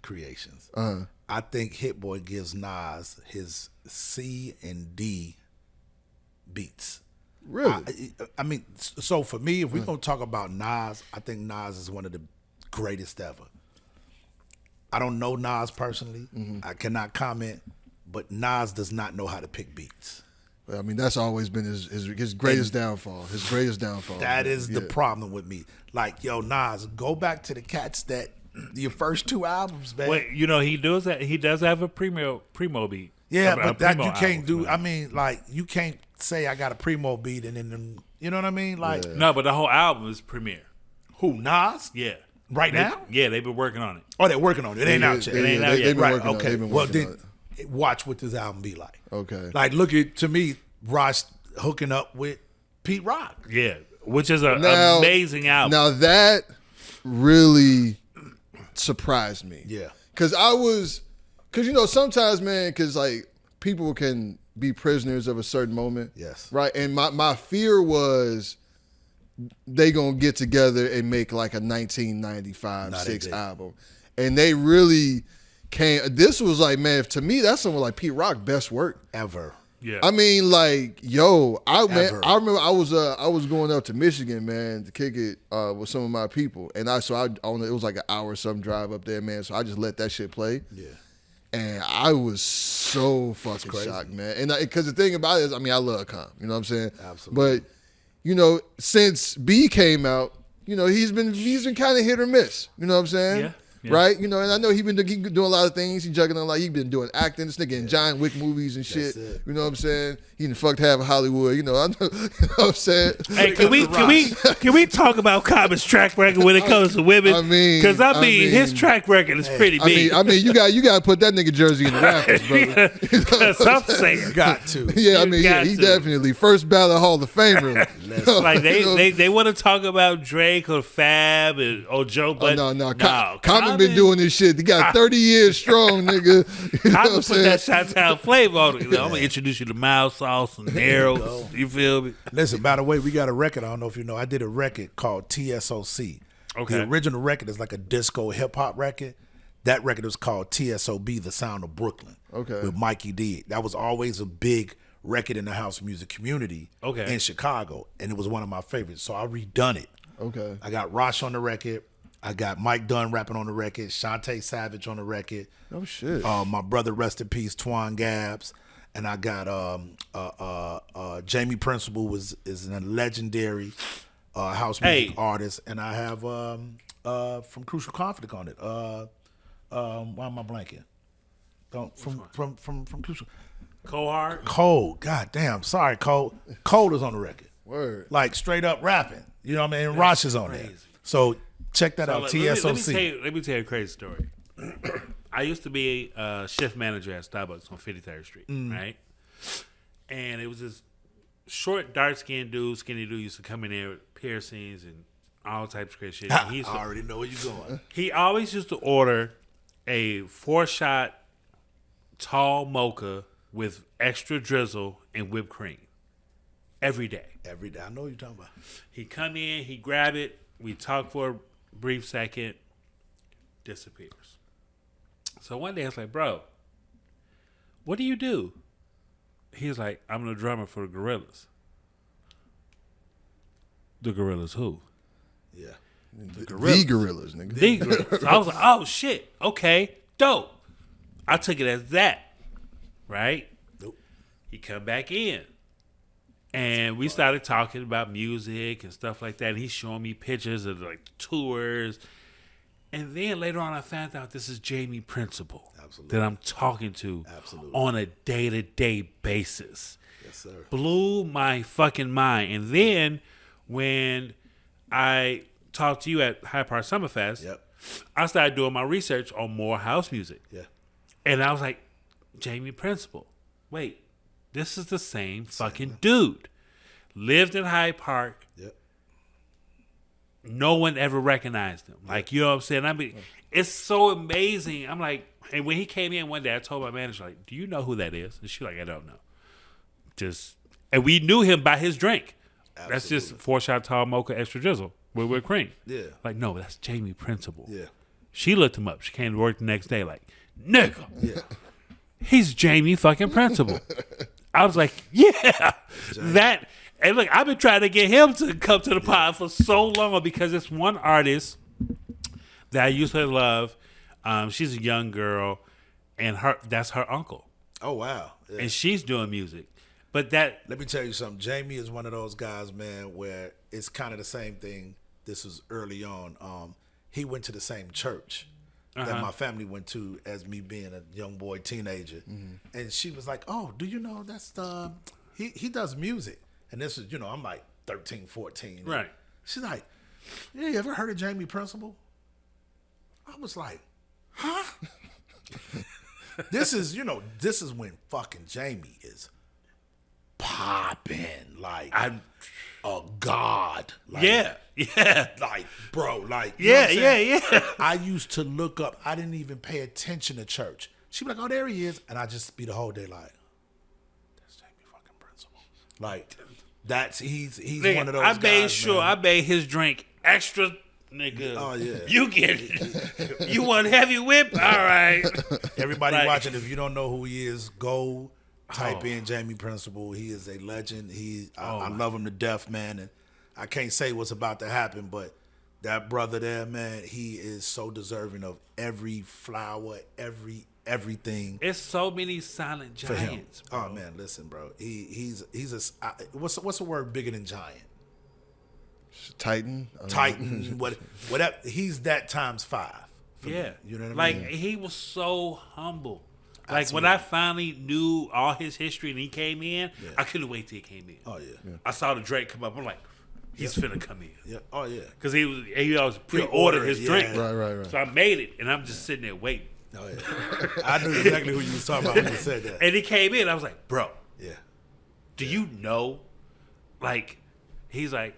creations. I think Hit Boy gives Nas his C and D beats.
Really?
I mean, so for me, if we're gonna talk about Nas, I think Nas is one of the greatest ever. I don't know Nas personally. I cannot comment, but Nas does not know how to pick beats.
I mean, that's always been his greatest downfall. His greatest downfall.
That is the problem with me. Like, yo, Nas, go back to the cats that your first two albums, man.
Wait, you know he does have a primo beat.
Yeah, but that
Primo
you can't
album,
do.
man.
I mean, like you can't say I got a primo beat and then you know what I mean? Like
No, but the whole album is premiere.
who? Nas?
Yeah.
Right now?
Yeah, they've been working on it.
Oh, they're working on it. It ain't out yet.
It ain't out yet.
They've been
Right.
working on it.
Okay.
They've been
Well,
working
then
on
watch what this album be like.
Okay.
Like, look at to me, Ross hooking up with Pete Rock.
Yeah, which is an
Now-
amazing album.
Now that really surprised me.
Yeah.
Because you know, sometimes, man, because like people can be prisoners of a certain moment.
Yes.
Right. And my fear was they gonna get together and make like a 1995
Nah, they
6
didn't.
album. And they really came. This was like, man, to me, that's some of like Pete Rock best work.
Ever.
Yeah.
I mean, like, yo, I
Ever.
remember I was going up to Michigan, man, to kick it with some of my people, and it was like an hour or something drive up there, man. So I just let that shit play.
Yeah.
And I was so fucking shocked, man. And because the thing about it is, I mean, I love Calm, you know what I'm saying?
Absolutely.
But you know, since B came out, you know, he's been kind of hit or miss. You know what I'm saying?
Yeah.
Right? You know, and I know he been doing a lot of things. He juggling like he been doing acting. This nigga in John Wick movies and shit.
it.
You know what I'm saying? He done fucked half of Hollywood. You know, I know, you know what I'm saying?
Hey, can we talk about Common's track record when it comes to women?
I mean,
because I mean, his track record is pretty big.
I mean, you got to put that nigga jersey in the Raptors, brother.
Because I'm saying,
Got to.
Yeah, I
You
mean,
got
he
to.
definitely first ballot Hall of Famer.
like
You know?
they want to talk about Drake or Fab or Joe, but
no.
Common
Common been doing this shit. He got 30 years strong, nigga. You know
I
what I'm
gonna put
saying?
that Chi-Town flavor on it. I'm gonna introduce you to mild sauce and arrows. You feel me?
Listen, by the way, we got a record. I don't know if you know. I did a record called TSOC.
Okay.
The original record is like a disco hip hop record. That record was called TSOB, The Sound of Brooklyn.
Okay.
With Mikey D. That was always a big record in the house music community in Chicago, and it was one of my favorites. So I redone it.
Okay.
I got Rosh on the record. I got Mike Dunn rapping on the record. Shantae Savage on the record.
Oh shit.
My brother, rest in peace, Twan Gabs. And I got Jamie Principle is a legendary house music artist, and I have from Crucial Conflict on it. Why am I blanking? From Crucial. Cole. God damn. Sorry, Cole. Cole is on the record.
Word.
Like straight up rapping. You know what I mean? And Rosh is on there. So check that out. TSOC.
Let me tell you a crazy story. I used to be a shift manager at Starbucks on 53rd Street, right? And it was this short, dark-skinned dude, skinny dude used to come in there with piercings and all types of crazy shit.
I already know where you're going.
He always used to order a 4-shot tall mocha with extra drizzle and whipped cream every day.
Every day. I know what you're talking about.
He'd come in, he'd grab it, we talk for a brief second, disappears. So one day I was like, bro, what do you do? He's like, I'm the drummer for the Gorillas. The Gorillas who?
Yeah.
The Gorillas, nigga.
The Gorillas. So I was like, oh shit, okay, dope. I took it as that, right?
Nope.
He come back in. And we started talking about music and stuff like that. And he's showing me pictures of like tours. And then later on, I found out this is Jamie Principle that I'm talking to on a day-to-day basis.
Yes, sir.
Blew my fucking mind. And then when I talked to you at Hyde Park Summerfest, I started doing my research on more house music.
Yeah.
And I was like, Jamie Principle. Wait, this is the same fucking dude. Lived in Hyde Park.
Yep.
No one ever recognized him. Like, you know what I'm saying? I mean, it's so amazing. I'm like, and when he came in one day, I told my manager, like, do you know who that is? And she's like, I don't know. And we knew him by his drink. Absolutely. That's just 4-shot tall mocha extra drizzle with whipped cream.
Yeah.
Like, no, that's Jamie Principle.
Yeah.
She looked him up. She came to work the next day like, nigga.
Yeah.
He's Jamie fucking Principle. I was like, yeah, that. And look, I've been trying to get him to come to the pod for so long because it's one artist that I used to love. She's a young girl, and that's her uncle.
Oh, wow. Yeah.
And she's doing music. But that.
Let me tell you something. Jamie is one of those guys, man, where it's kind of the same thing. This was early on. He went to the same church that my family went to as me being a young boy, teenager. Mm-hmm. And she was like, oh, do you know that's he does music. And this is, I'm like 13, 14.
Right.
She's like, yeah, you ever heard of Jamie Principle? I was like, huh? This is when fucking Jamie is popping like a god. Like,
yeah.
Like, bro, like,
yeah.
I used to look up. I didn't even pay attention to church. She'd be like, oh, there he is. And I just be the whole day like, that's Jamie fucking Principle. Like, he's nigga, one of those guys,
I made his drink extra, nigga.
Oh, yeah.
You get it. You want heavy whip? All right.
Everybody watching, if you don't know who he is, go type in Jamie Principle. He is a legend. I love him to death, man. And I can't say what's about to happen, but that brother there, man, he is so deserving of every flower, everything.
It's so many silent giants.
Oh man, listen, bro. He's what's a word bigger than giant?
Titan.
Titan. Whatever. He's that times 5.
Yeah.
Me. You know what I mean?
Like, he was so humble.
Absolutely.
Like, when I finally knew all his history and he came in, I couldn't wait till he came in.
Oh yeah.
I saw the Drake come up. I'm like, he's finna come in.
Yeah. Oh yeah.
Because he always pre-ordered his drink.
Right.
So I made it, and I'm just sitting there waiting.
Oh yeah. I knew exactly who you was talking about when you said that.
And he came in. I was like, bro.
Yeah.
Do you know? Like, he's like,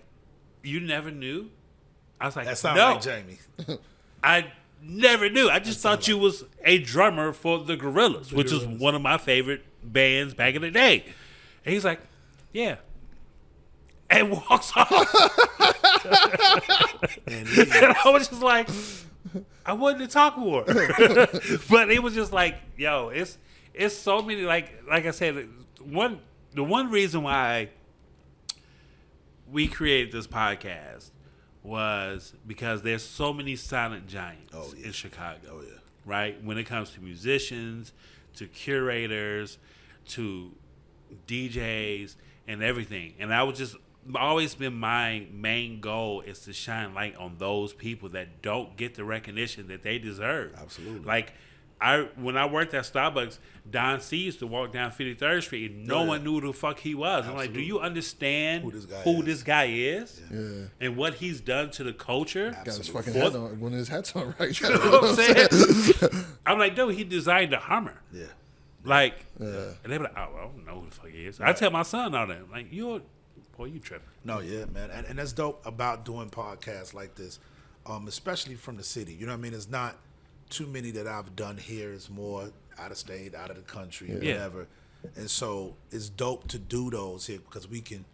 you never knew? I was like,
that sounds
no.
like Jamie.
I never knew. I just thought you was a drummer for the Gorillas, which is one of my favorite bands back in the day. And he's like, yeah. And walks off. And I was just like, I wanted to talk more. But it was just like, yo, it's so many, like I said, the one reason why we created this podcast was because there's so many silent giants in Chicago.
Oh, yeah.
Right? When it comes to musicians, to curators, to DJs, and everything. And I was just always been my main goal is to shine light on those people that don't get the recognition that they deserve.
Absolutely.
Like when I worked at Starbucks, Don C used to walk down 53rd Street and no one knew who the fuck he was. Absolutely. I'm like, do you understand who this guy is?
Yeah.
And what he's done to the culture?
Got his fucking hat on, one of his hats on right.
You know what I'm saying? I'm like, dude, he designed a Hummer.
Yeah.
Like, and they be like, oh, I don't know who the fuck he is. I tell my son all that. Like, boy, you tripping.
No, yeah, man. And that's dope about doing podcasts like this, especially from the city. You know what I mean? It's not too many that I've done here. It's more out of state, out of the country, whatever. And so it's dope to do those here because we can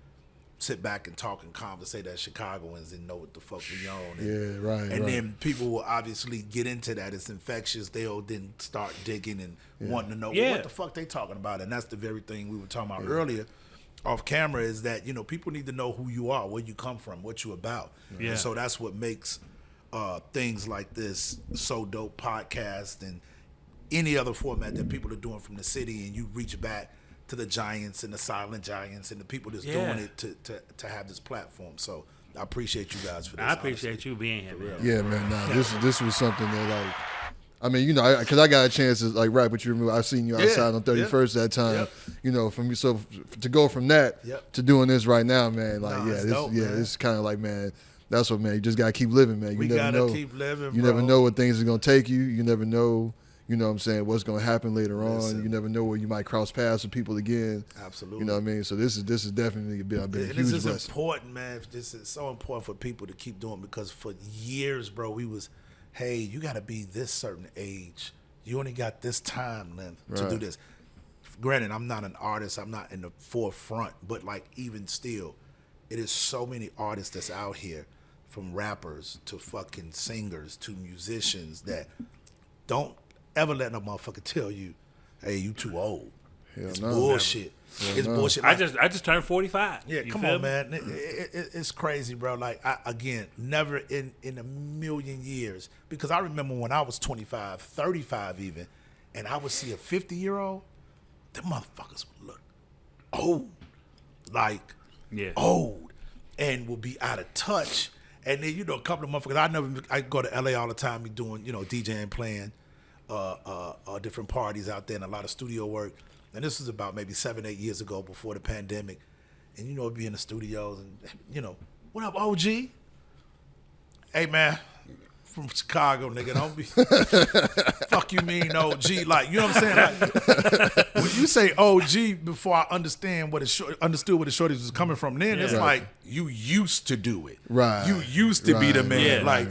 sit back and talk and conversate as Chicagoans and know what the fuck we own. And, And then people will obviously get into that. It's infectious. They'll then start digging and wanting to know what the fuck they talking about. And that's the very thing we were talking about earlier off camera is that, you know, people need to know who you are, where you come from, what you about. Yeah. And so that's what makes things like this so dope, podcast and any other format that people are doing from the city, and you reach back to the giants and the silent giants and the people that's doing it to have this platform. So I appreciate you guys for this.
I appreciate you being here, man.
Yeah, man. Nah, this was something that, like, I mean, you know, because I got a chance to, like, rap with you. I've seen you outside on 31st that time. You know, from me. So to go from that to doing this right now, man, like, it's kind of like, man, that's what, man, you just got to keep living, man. You never know.
Keep living,
you never know what things are going to take you. You never know. You know what I'm saying, what's going to happen later on. You never know where you might cross paths with people again.
Absolutely.
You know what I mean? So this is definitely been a huge blessing.
This is important, man. This is so important for people to keep doing because for years, bro, we was, hey, you got to be this certain age. You only got this time length to do this. Granted, I'm not an artist. I'm not in the forefront. But, like, even still, it is so many artists that's out here, from rappers to fucking singers to musicians that don't ever let no motherfucker tell you, hey, you too old. It's bullshit. It's bullshit.
Like, I just turned 45.
Yeah, come on, man. It's crazy, bro. Like, again, never in a million years. Because I remember when I was 25, 35 even, and I would see a 50-year-old, them motherfuckers would look old. Like, old. And would be out of touch. And then, you know, a couple of motherfuckers, I go to LA all the time, be doing, you know, DJing, playing different parties out there and a lot of studio work. And this was about maybe 7-8 years ago before the pandemic. And, you know, be in the studios and, you know, what up, OG? Hey, man, from Chicago, nigga. Don't be, fuck you mean OG. Like, you know what I'm saying? Like, when you say OG before I understood where the shorties was coming from, then it's like, you used to do it.
Right.
You used to be the man. Like,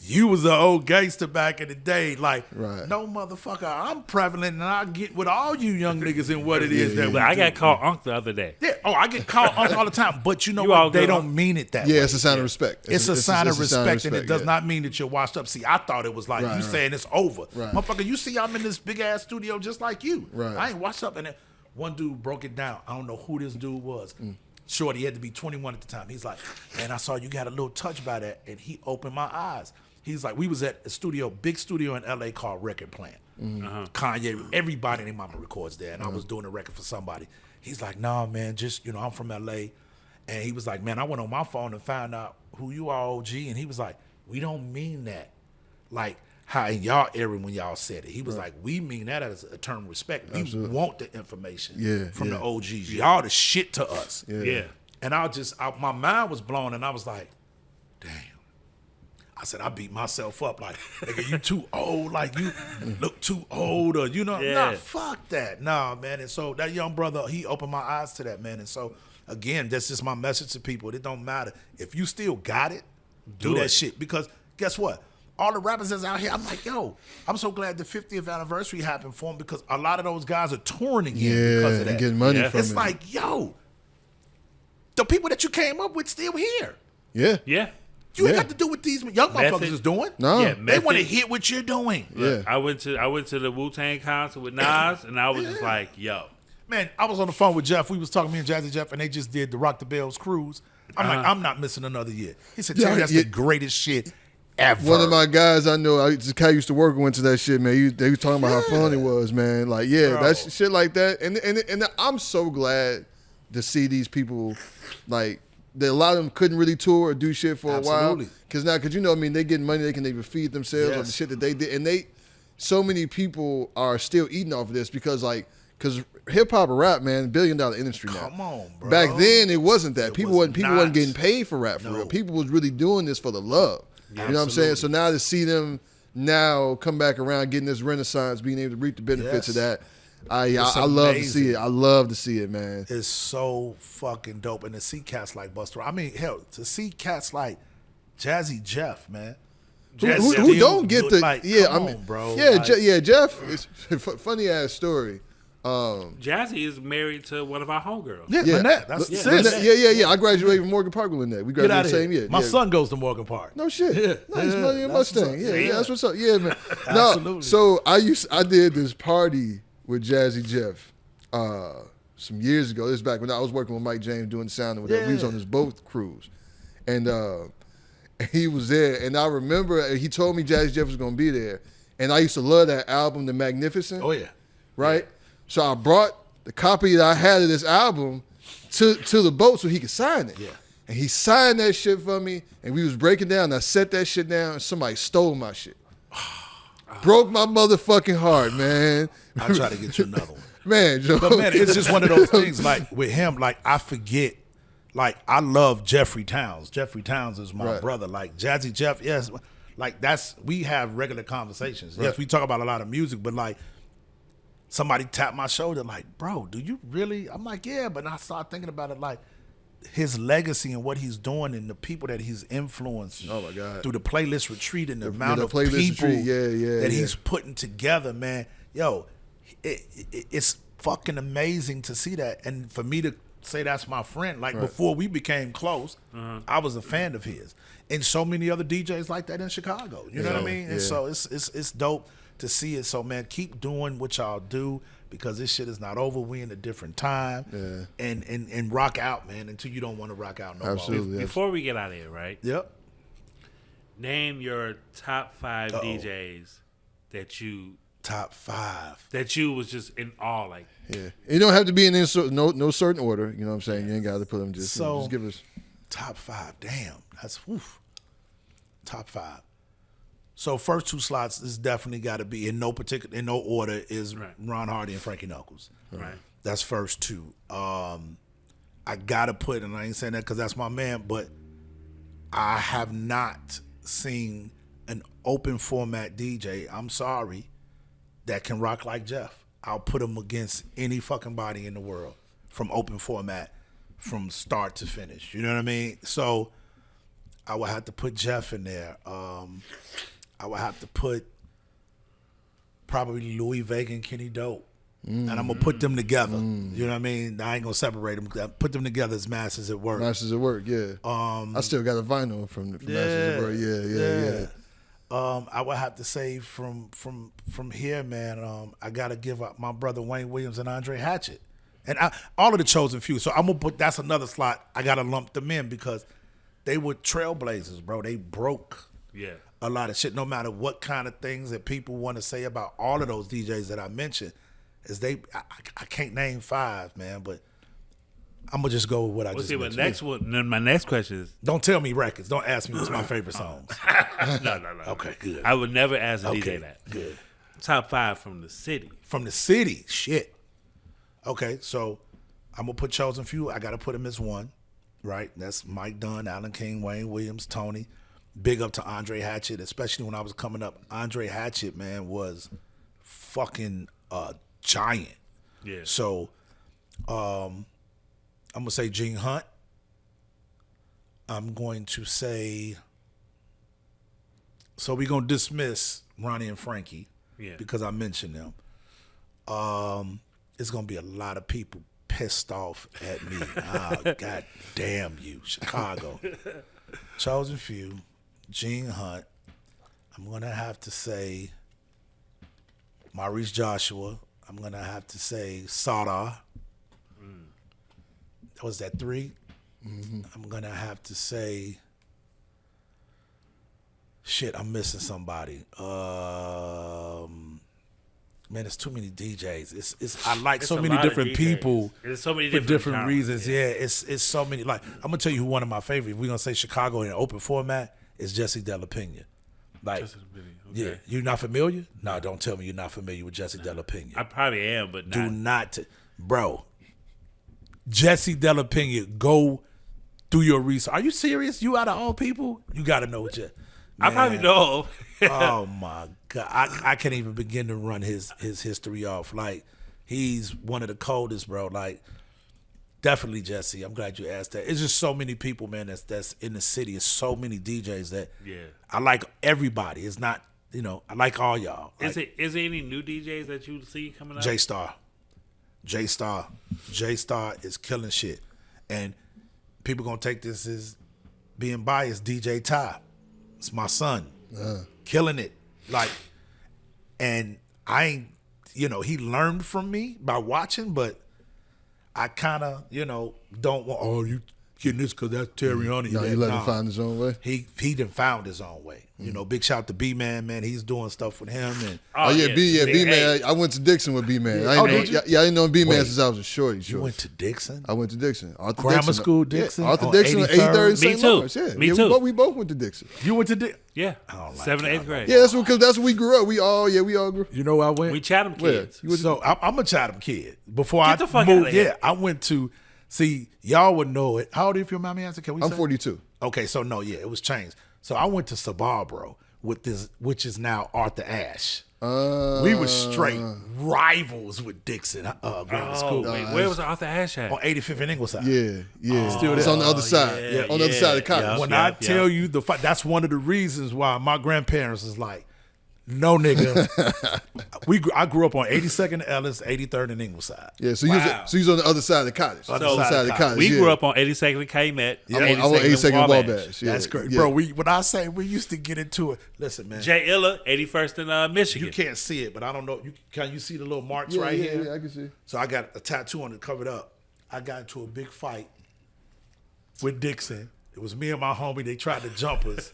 you was an old gangster back in the day. Like, no motherfucker, I'm prevalent and I get with all you young niggas in what it is that we
I
do.
got called Unc the other day.
Yeah. Oh, I get called Unc all the time. But you know what? They don't mean it that way.
Yeah, it's a sign of respect.
It's a sign of respect, and it does not mean that you're washed up. See, I thought it was like you saying it's over. Motherfucker, you see I'm in this big-ass studio just like you. I ain't washed up. And then one dude broke it down. I don't know who this dude was. Shorty, he had to be 21 at the time. He's like, man, I saw you got a little touch by that. And he opened my eyes. He's like, we was at a big studio in L.A. called Record Plant. Kanye, everybody and their mama records there. And I was doing a record for somebody. He's like, nah, man, just, you know, I'm from L.A. And he was like, man, I went on my phone and found out who you are, OG. And he was like, we don't mean that like how in y'all era when y'all said it. He was like, we mean that as a term of respect. We want the information from the OGs. Y'all the shit to us. And my mind was blown and I was like, damn. I said, I beat myself up. Like, nigga, you too old. Like, you look too old or, you know. Nah, fuck that. Nah, man. And so that young brother, he opened my eyes to that, man. And so, again, that's just my message to people. It don't matter. If you still got it, do that shit. Because guess what? All the rappers that's out here, I'm like, yo, I'm so glad the 50th anniversary happened for them because a lot of those guys are touring again because of that.
And getting money from it.
It's like, yo, the people that you came up with still here.
Yeah.
You ain't got to do what these young motherfuckers is doing.
No.
They want to hit what you're doing.
I went to the Wu-Tang concert with Nas and I was just like, yo.
Man, I was on the phone with Jeff. We was talking, me and Jazzy Jeff, and they just did the Rock the Bells cruise. I'm like, I'm not missing another year. He said, Terry, that's the greatest shit ever.
One of my guys I know, the guy used to work went to that shit, man. They was talking about how fun it was, man. Like, that's shit like that. And I'm so glad to see these people, like, a lot of them couldn't really tour or do shit for a while. Because you know, I mean, they getting money, they can even feed themselves on the shit that they did. And so many people are still eating off of this because hip hop or rap, man, $1 billion industry now.
Come on, bro.
Back then, it wasn't that. People wasn't getting paid for rap for real. People was really doing this for the love. You know what I'm saying? So now to see them now come back around, getting this renaissance, being able to reap the benefits of that, I love to see it. I love to see it, man.
It's so fucking dope. And to see cats like Busta, I mean, hell, to see cats like Jazzy Jeff, man.
Who don't get the
come on, bro.
Jeff. It's a funny ass story.
Jazzy is married to one of our homegirls.
Yeah, Lynette. That's sis.
Yeah. I graduated from Morgan Park with Lynette. We graduated the same year.
My son goes to Morgan Park.
No shit. Nice money in Mustang. Yeah, that's what's up. Yeah, man.
Absolutely.
So I did this party with Jazzy Jeff some years ago. This is back when I was working with Mike James doing the sound and whatever. We was on this boat cruise, and he was there. And I remember he told me Jazzy Jeff was gonna be there, and I used to love that album, The Magnificent.
Oh yeah.
Right. Yeah. So I brought the copy that I had of this album to the boat so he could sign it.
Yeah.
And he signed that shit for me, and we was breaking down, and I set that shit down, and somebody stole my shit. Broke my motherfucking heart, man.
I'll try to get you another one.
Man, Joe.
But man, it's just one of those things, like with him, like I forget, like I love Jeffrey Towns. Jeffrey Towns is my brother. Like Jazzy Jeff, yes. Like we have regular conversations. Yes, we talk about a lot of music, but like, somebody tapped my shoulder like, bro, do you really? I'm like, yeah. But I started thinking about it like his legacy and what he's doing and the people that he's influenced.
Oh my God.
Through the playlist retreat and the amount of people that he's putting together, man. Yo, it's fucking amazing to see that. And for me to say that's my friend, like before we became close, I was a fan of his. And so many other DJs like that in Chicago. You know what I mean? And so it's dope to see it. So man, keep doing what y'all do because this shit is not over. We in a different time. And rock out, man, until you don't want to rock out no more.
Absolutely.
Before we get out of here, right?
Yep.
Name your top 5 DJs that you was just in awe, like.
Yeah. It don't have to be in no certain order. You know what I'm saying? You ain't got to put them just give us
top 5. Damn, that's top 5. So first 2 slots is definitely got to be in no order is Ron Hardy and Frankie Knuckles.
Right.
That's first 2. I gotta put, and I ain't saying that because that's my man, but I have not seen an open format DJ. I'm sorry, that can rock like Jeff. I'll put him against any fucking body in the world from open format, from start to finish. You know what I mean? So I would have to put Jeff in there. I would have to put probably Louis Vega and Kenny Dope. And I'm going to put them together. You know what I mean? I ain't going to separate them. I put them together as Masters at Work.
Masters at Work, yeah. I still got a vinyl from Masters at Work. Yeah.
I would have to say from here, man, I got to give up my brother Wayne Williams and Andre Hatchett. And all of the chosen few. So I'm going to put, that's another slot. I got to lump them in because they were trailblazers, bro. They broke a lot of shit. No matter what kind of things that people want to say about all of those DJs that I mentioned, I can't name 5, man, but I'm gonna just go with what I just mentioned.
My next question is:
don't tell me records. Don't ask me what's my favorite songs.
No.
Okay, good.
I would never ask a DJ that.
Good.
Top 5 from the city.
From the city, shit. Okay, so I'm gonna put chosen few. I gotta put him as 1, right? That's Mike Dunn, Alan King, Wayne Williams, Tony. Big up to Andre Hatchett, especially when I was coming up. Andre Hatchett, man, was fucking giant.
Yeah.
So, I'm gonna say Gene Hunt. I'm going to say. So we're gonna dismiss Ronnie and Frankie, because I mentioned them. It's gonna be a lot of people pissed off at me. God damn you, Chicago. Chosen few, Gene Hunt. I'm gonna have to say Maurice Joshua. I'm going to have to say Sada. Was that 3? Mm-hmm. I'm going to have to say, shit, I'm missing somebody. Man, there's too many DJs. I like so many different people.
There's so many
for different
genres.
reasons. Yeah, it's so many. Like, I'm going to tell you who one of my favorites, if we're going to say Chicago in an open format, is Jesse Della Pena. Like,
Okay.
yeah, you're not familiar? No, don't tell me you're not familiar with Jesse Della Pena.
I probably am, but
Do not, bro. Jesse Della Pena, go do your research. Are you serious? You out of all people, you got to know Jesse.
I probably know.
Oh my God, I can't even begin to run his history off. Like, he's one of the coldest, bro. Like, definitely Jesse. I'm glad you asked that. It's just so many people, man. That's in the city. It's so many DJs that I like everybody. It's not, I like all y'all. Like,
Is there any new DJs that you see coming up?
J Star is killing shit, and people gonna take this as being biased. DJ Ty, it's my son, killing it. Like, and I ain't, he learned from me by watching, but I kind of, don't want. Oh, you getting this because that's Terriani.
No, you let him find his own way.
He done found his own way. Big shout to B Man, man. He's doing stuff with him. And
B Man. I went to Dixon with B Man. I didn't know B Man since I was a shorty.
You went to Dixon?
I went to Dixon.
Grammar school Dixon?
Yeah, Arthur Dixon, 83rd and St. Lawrence. Yeah,
Me too.
We both went to Dixon.
You went to Dixon?
Yeah. 7th, 8th grade.
Yeah, that's because we grew up. We all grew.
You know where I went?
We Chatham kids.
So I'm a Chatham kid. Before
Get the fuck out of here.
Yeah, I went to y'all would know it. How old are you if your mommy answer? Can we?
I'm
say?
42.
Okay, so no, it was changed. So I went to Sabarbro with this, which is now Arthur Ashe. We were straight rivals with Dixon Grammar School.
Wait, where was Arthur Ashe at?
On 85th and Ingleside.
Yeah.
Still
It's
there.
on the other side. On the other side of the college.
When I tell you the fight, that's one of the reasons why my grandparents is like, no nigga. I grew up on 82nd and Ellis, 83rd and Ingleside.
Yeah, so you was on the other side of the college.
We grew up on 82nd and Calumet.
I went 82nd Wabash.
That's great. Bro, when I say we used to get into it, listen, man.
J. Illa, 81st in Michigan.
You can't see it, but I don't know. Can you see the little marks right here?
Yeah, I can see.
So I got a tattoo on it covered up. I got into a big fight with Dixon. It was me and my homie. They tried to jump us,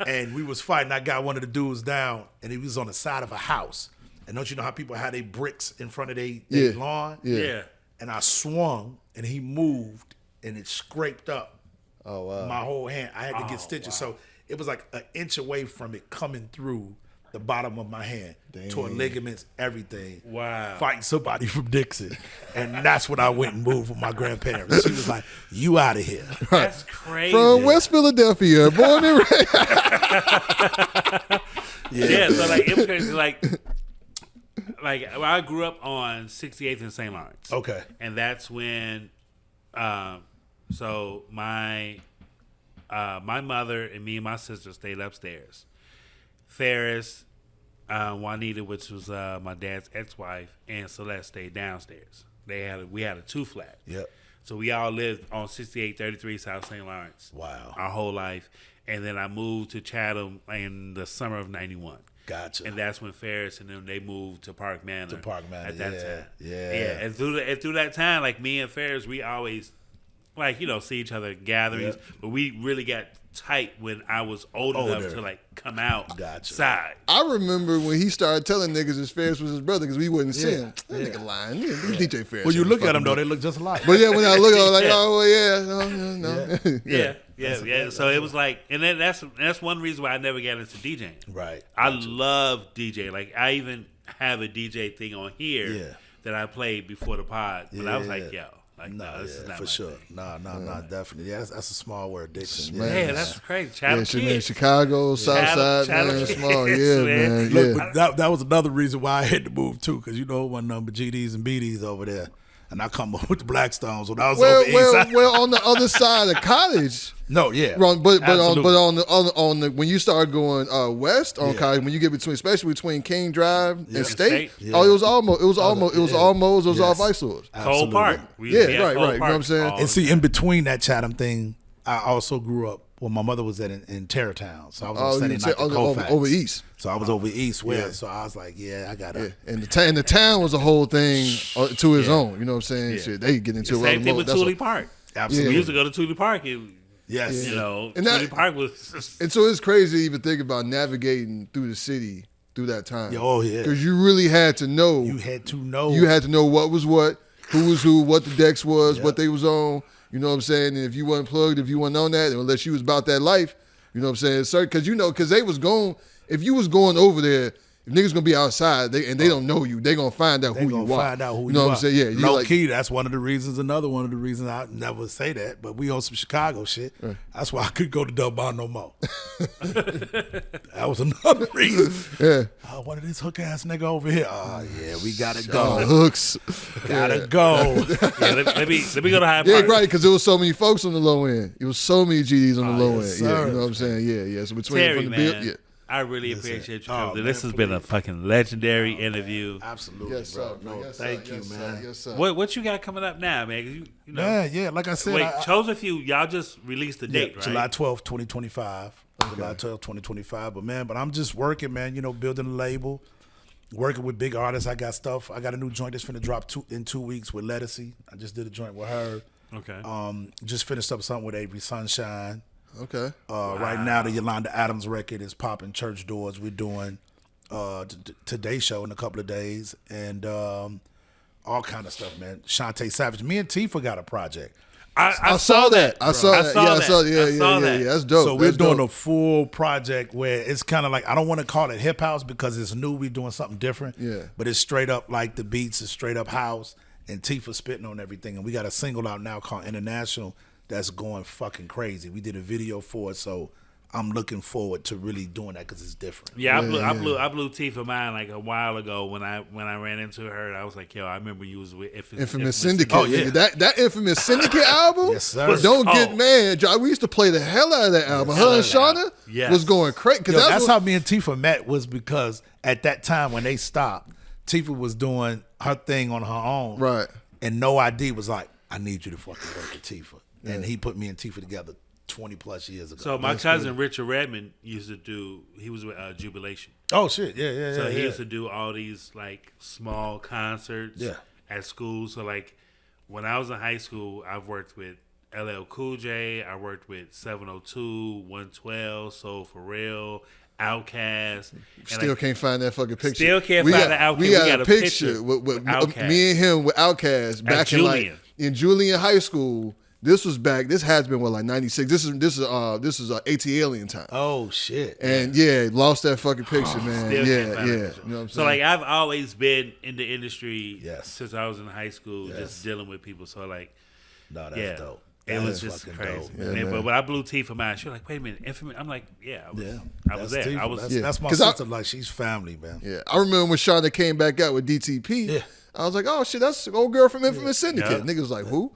and we was fighting. I got one of the dudes down, and he was on the side of a house. And don't you know how people have their bricks in front of their lawn?
Yeah.
And I swung, and he moved, and it scraped up my whole hand. I had to get stitches. So it was like an inch away from it coming through the bottom of my hand. Tore ligaments, everything.
Wow.
Fighting somebody from Dixon. And that's when I went and moved with my grandparents. She was like, you out of here.
That's crazy.
From West Philadelphia, born and raised.
So like it was crazy. Like I grew up on 68th and St. Lawrence.
Okay.
And that's when so my mother and me and my sister stayed upstairs. Ferris, Juanita, which was my dad's ex-wife, and Celeste stayed downstairs. We had a 2-flat.
Yep.
So we all lived on 6833 South St. Lawrence.
Wow.
Our whole life. And then I moved to Chatham in the summer of 91.
Gotcha.
And that's when Ferris and them, they moved to Park Manor. At that time.
Yeah.
And through that time, like me and Ferris, we always see each other at gatherings.
Yep.
But we really got tight when I was old enough to like come outside.
I remember when he started telling niggas his Ferris was his brother because we wouldn't see him. That nigga lying. DJ Ferris.
When you look at them, though, they look just alike.
But yeah, when I look at them, like, no.
Yeah. So it was like, and then that's one reason why I never got into DJing.
Right.
I love DJ. Like I even have a DJ thing on here that I played before the pod. But I was like, yo. Like, no, this is not
for sure. No, definitely. Yeah, that's a small word, Dixon.
Yeah, that's crazy. Chatham kids.
Chicago, Southside, man, small. Yeah, man.
Look, but that was another reason why I had to move too, because one number GDs and BDs over there, and I come up with the Blackstones when I was over east side.
Well, on the other side of college.
No, yeah,
but on the when you start going west on college, when you get especially between King Drive and State, it was off ice swords.
Cole Park.
Right. You know what I'm saying?
And see, in between that Chatham thing, I also grew up well, my mother was in Tarrytown, so I was on Sunday night to Colfax.
Over east.
So I was over east so I was like, yeah, I got it.
Yeah. And the town was a whole thing to his own. You know what I'm saying?
Yeah.
Shit, they get into
The same thing with Thule Park.
Absolutely.
We used to go to Thule Park.
Yes.
You know,
And
Thule Park was.
And so it's crazy to even think about navigating through the city through that time.
Oh, yeah.
Because you really had to know.
You had to know.
You had to know what was what, who was who, what the decks was, what they was on. You know what I'm saying? And if you wasn't plugged, if you wasn't on that, unless you was about that life, you know what I'm saying? Because they was going, if you was going over there, if niggas gonna be outside they don't know you, they gonna find out who you are.
Find out who you
know
are.
what I'm saying? Yeah.
Low key, that's one of the reasons. Another one of the reasons I never say that, but we on some Chicago shit. That's why I couldn't go to Dub Bar no more. That was another reason.
Yeah.
One of this hook ass nigga over here. Oh yeah, we gotta go.
Hooks.
Gotta go.
Let me go to Hyde
Yeah,
Park.
right, because there was so many folks on the low end. It was so many GDs on the low
yes,
end. Yeah,
sir.
you know what I'm saying? Yeah. So between
Terry,
from the
man,
yeah.
I really appreciate you coming through.
man,
This has been a fucking legendary interview.
Absolutely,
Yes,
bro.
sir.
No,
Yes,
thank
sir.
you,
Yes,
man.
Sir. Yes, sir.
What you got coming up now, man? 'Cause you know.
Man, yeah, like I said,
Wait, Chosen Few, y'all just released the date, right?
July 12th, 2025. July 12th, 2025. But I'm just working, man, building a label, working with big artists. I got stuff. I got a new joint that's finna drop in 2 weeks with Lettucey. I just did a joint with her.
Okay.
Just finished up something with Avery Sunshine.
Okay.
Right now, the Yolanda Adams record is popping church doors. We're doing Today Show in a couple of days and all kind of stuff, man. Shantae Savage. Me and Tifa got a project.
I saw that. I saw that. Yeah. That's dope.
So we're doing a full project where it's kind of like, I don't want to call it hip house because it's new. We're doing something different.
Yeah.
But it's straight up like the beats is straight up house and Tifa spitting on everything. And we got a single out now called International that's going fucking crazy. We did a video for it, so I'm looking forward to really doing that because it's different.
Yeah, I blew Tifa mine like a while ago when I ran into her. I was like, yo, I remember you was with
Infamous Syndicate.
Oh, yeah.
That Infamous Syndicate album.
Yes, sir.
Don't get mad. We used to play the hell out of that album. Her and Shauna was going crazy.
That's how me and Tifa met, was because at that time when they stopped, Tifa was doing her thing on her own.
Right.
And No ID was like, I need you to fucking work with Tifa. Yeah. And he put me and Tifa together 20 plus years ago.
So my cousin Richard Redmond used to do, he was with Jubilation.
Oh shit, yeah.
So he used to do all these like small concerts at school. So like when I was in high school, I've worked with LL Cool J, I worked with 702, 112, Soul for Real, Outkast.
Still can't find that fucking picture.
Still can't find the Outkast.
We got a picture with
Outkast.
Me and him with Outkast back in Julian High School. This has been like 96. This is AT Alien time.
Oh shit.
And lost that fucking picture, man. Yeah. You know what I'm saying?
So like I've always been in the industry since I was in high school, just dealing with people. So like,
no, that's dope.
It was just crazy.
Yeah,
but when I blew Tifa mine, she was like, wait a minute, Infamous. I'm like, I was there.
Tifa. That's my sister. Like, she's family, man.
Yeah. I remember when Shauna came back out with DTP. Yeah. I was like, oh shit, that's the old girl from Infamous Syndicate. Yeah. Niggas was like, who?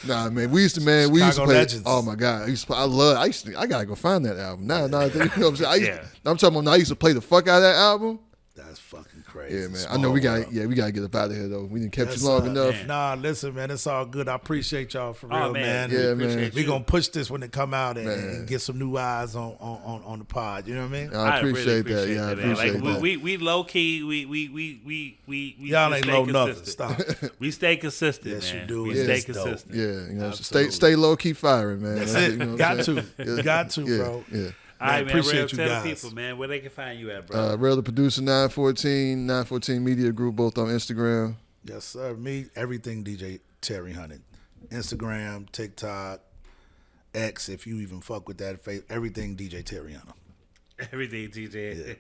Nah, man, we used to play. Legends. Oh my god, I gotta go find that album. You know what I'm saying? I'm talking about. I used to play the fuck out of that album.
That's fucking crazy.
Yeah, man. I know we gotta get up out of here though. We didn't kept you long enough.
Man. Nah, listen, man, it's all good. I appreciate y'all for real, man.
Yeah, man.
We gonna push this when it come out and get some new eyes on the pod. You know what I mean?
I appreciate that. Yeah, I appreciate that.
We low key. We
y'all ain't low nothing. Stop.
We stay consistent.
Yes,
man.
you do.
We stay consistent.
Yeah, you know, stay low key firing, man.
That's it. You know got to, bro.
Yeah.
All right, man.
Appreciate you
tell
guys.
the people, man, where they can find you at, bro.
Rell the producer, 914 Media Group, both on Instagram.
Yes, sir. Me, everything DJ Terry Hunted. Instagram, TikTok, X, if you even fuck with that, everything DJ Terry Hunter.
Everything DJ. Yeah.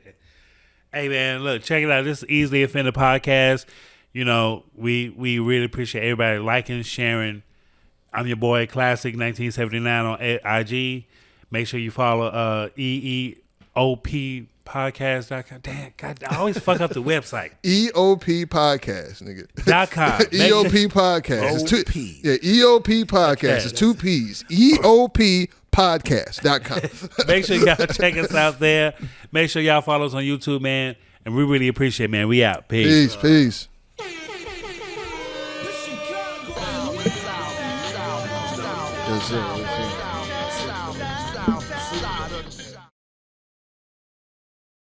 Hey, man, look, check it out. This is Easily Offended Podcast. You know, we really appreciate everybody liking, sharing. I'm your boy, Classic 1979 on IG. Make sure you follow E.O.P podcast.com. Damn, God, I always fuck up the website.
E.O.P podcast, nigga.
.com.
E.O.P podcast.
It's 2 P.
Yeah, E.O.P podcast. It's 2 P's. E.O.P podcast.com.
Make sure y'all check us out there. Make sure y'all follow us on YouTube, man. And we really appreciate it, man. We out. Peace.
Peace. Yes, sir.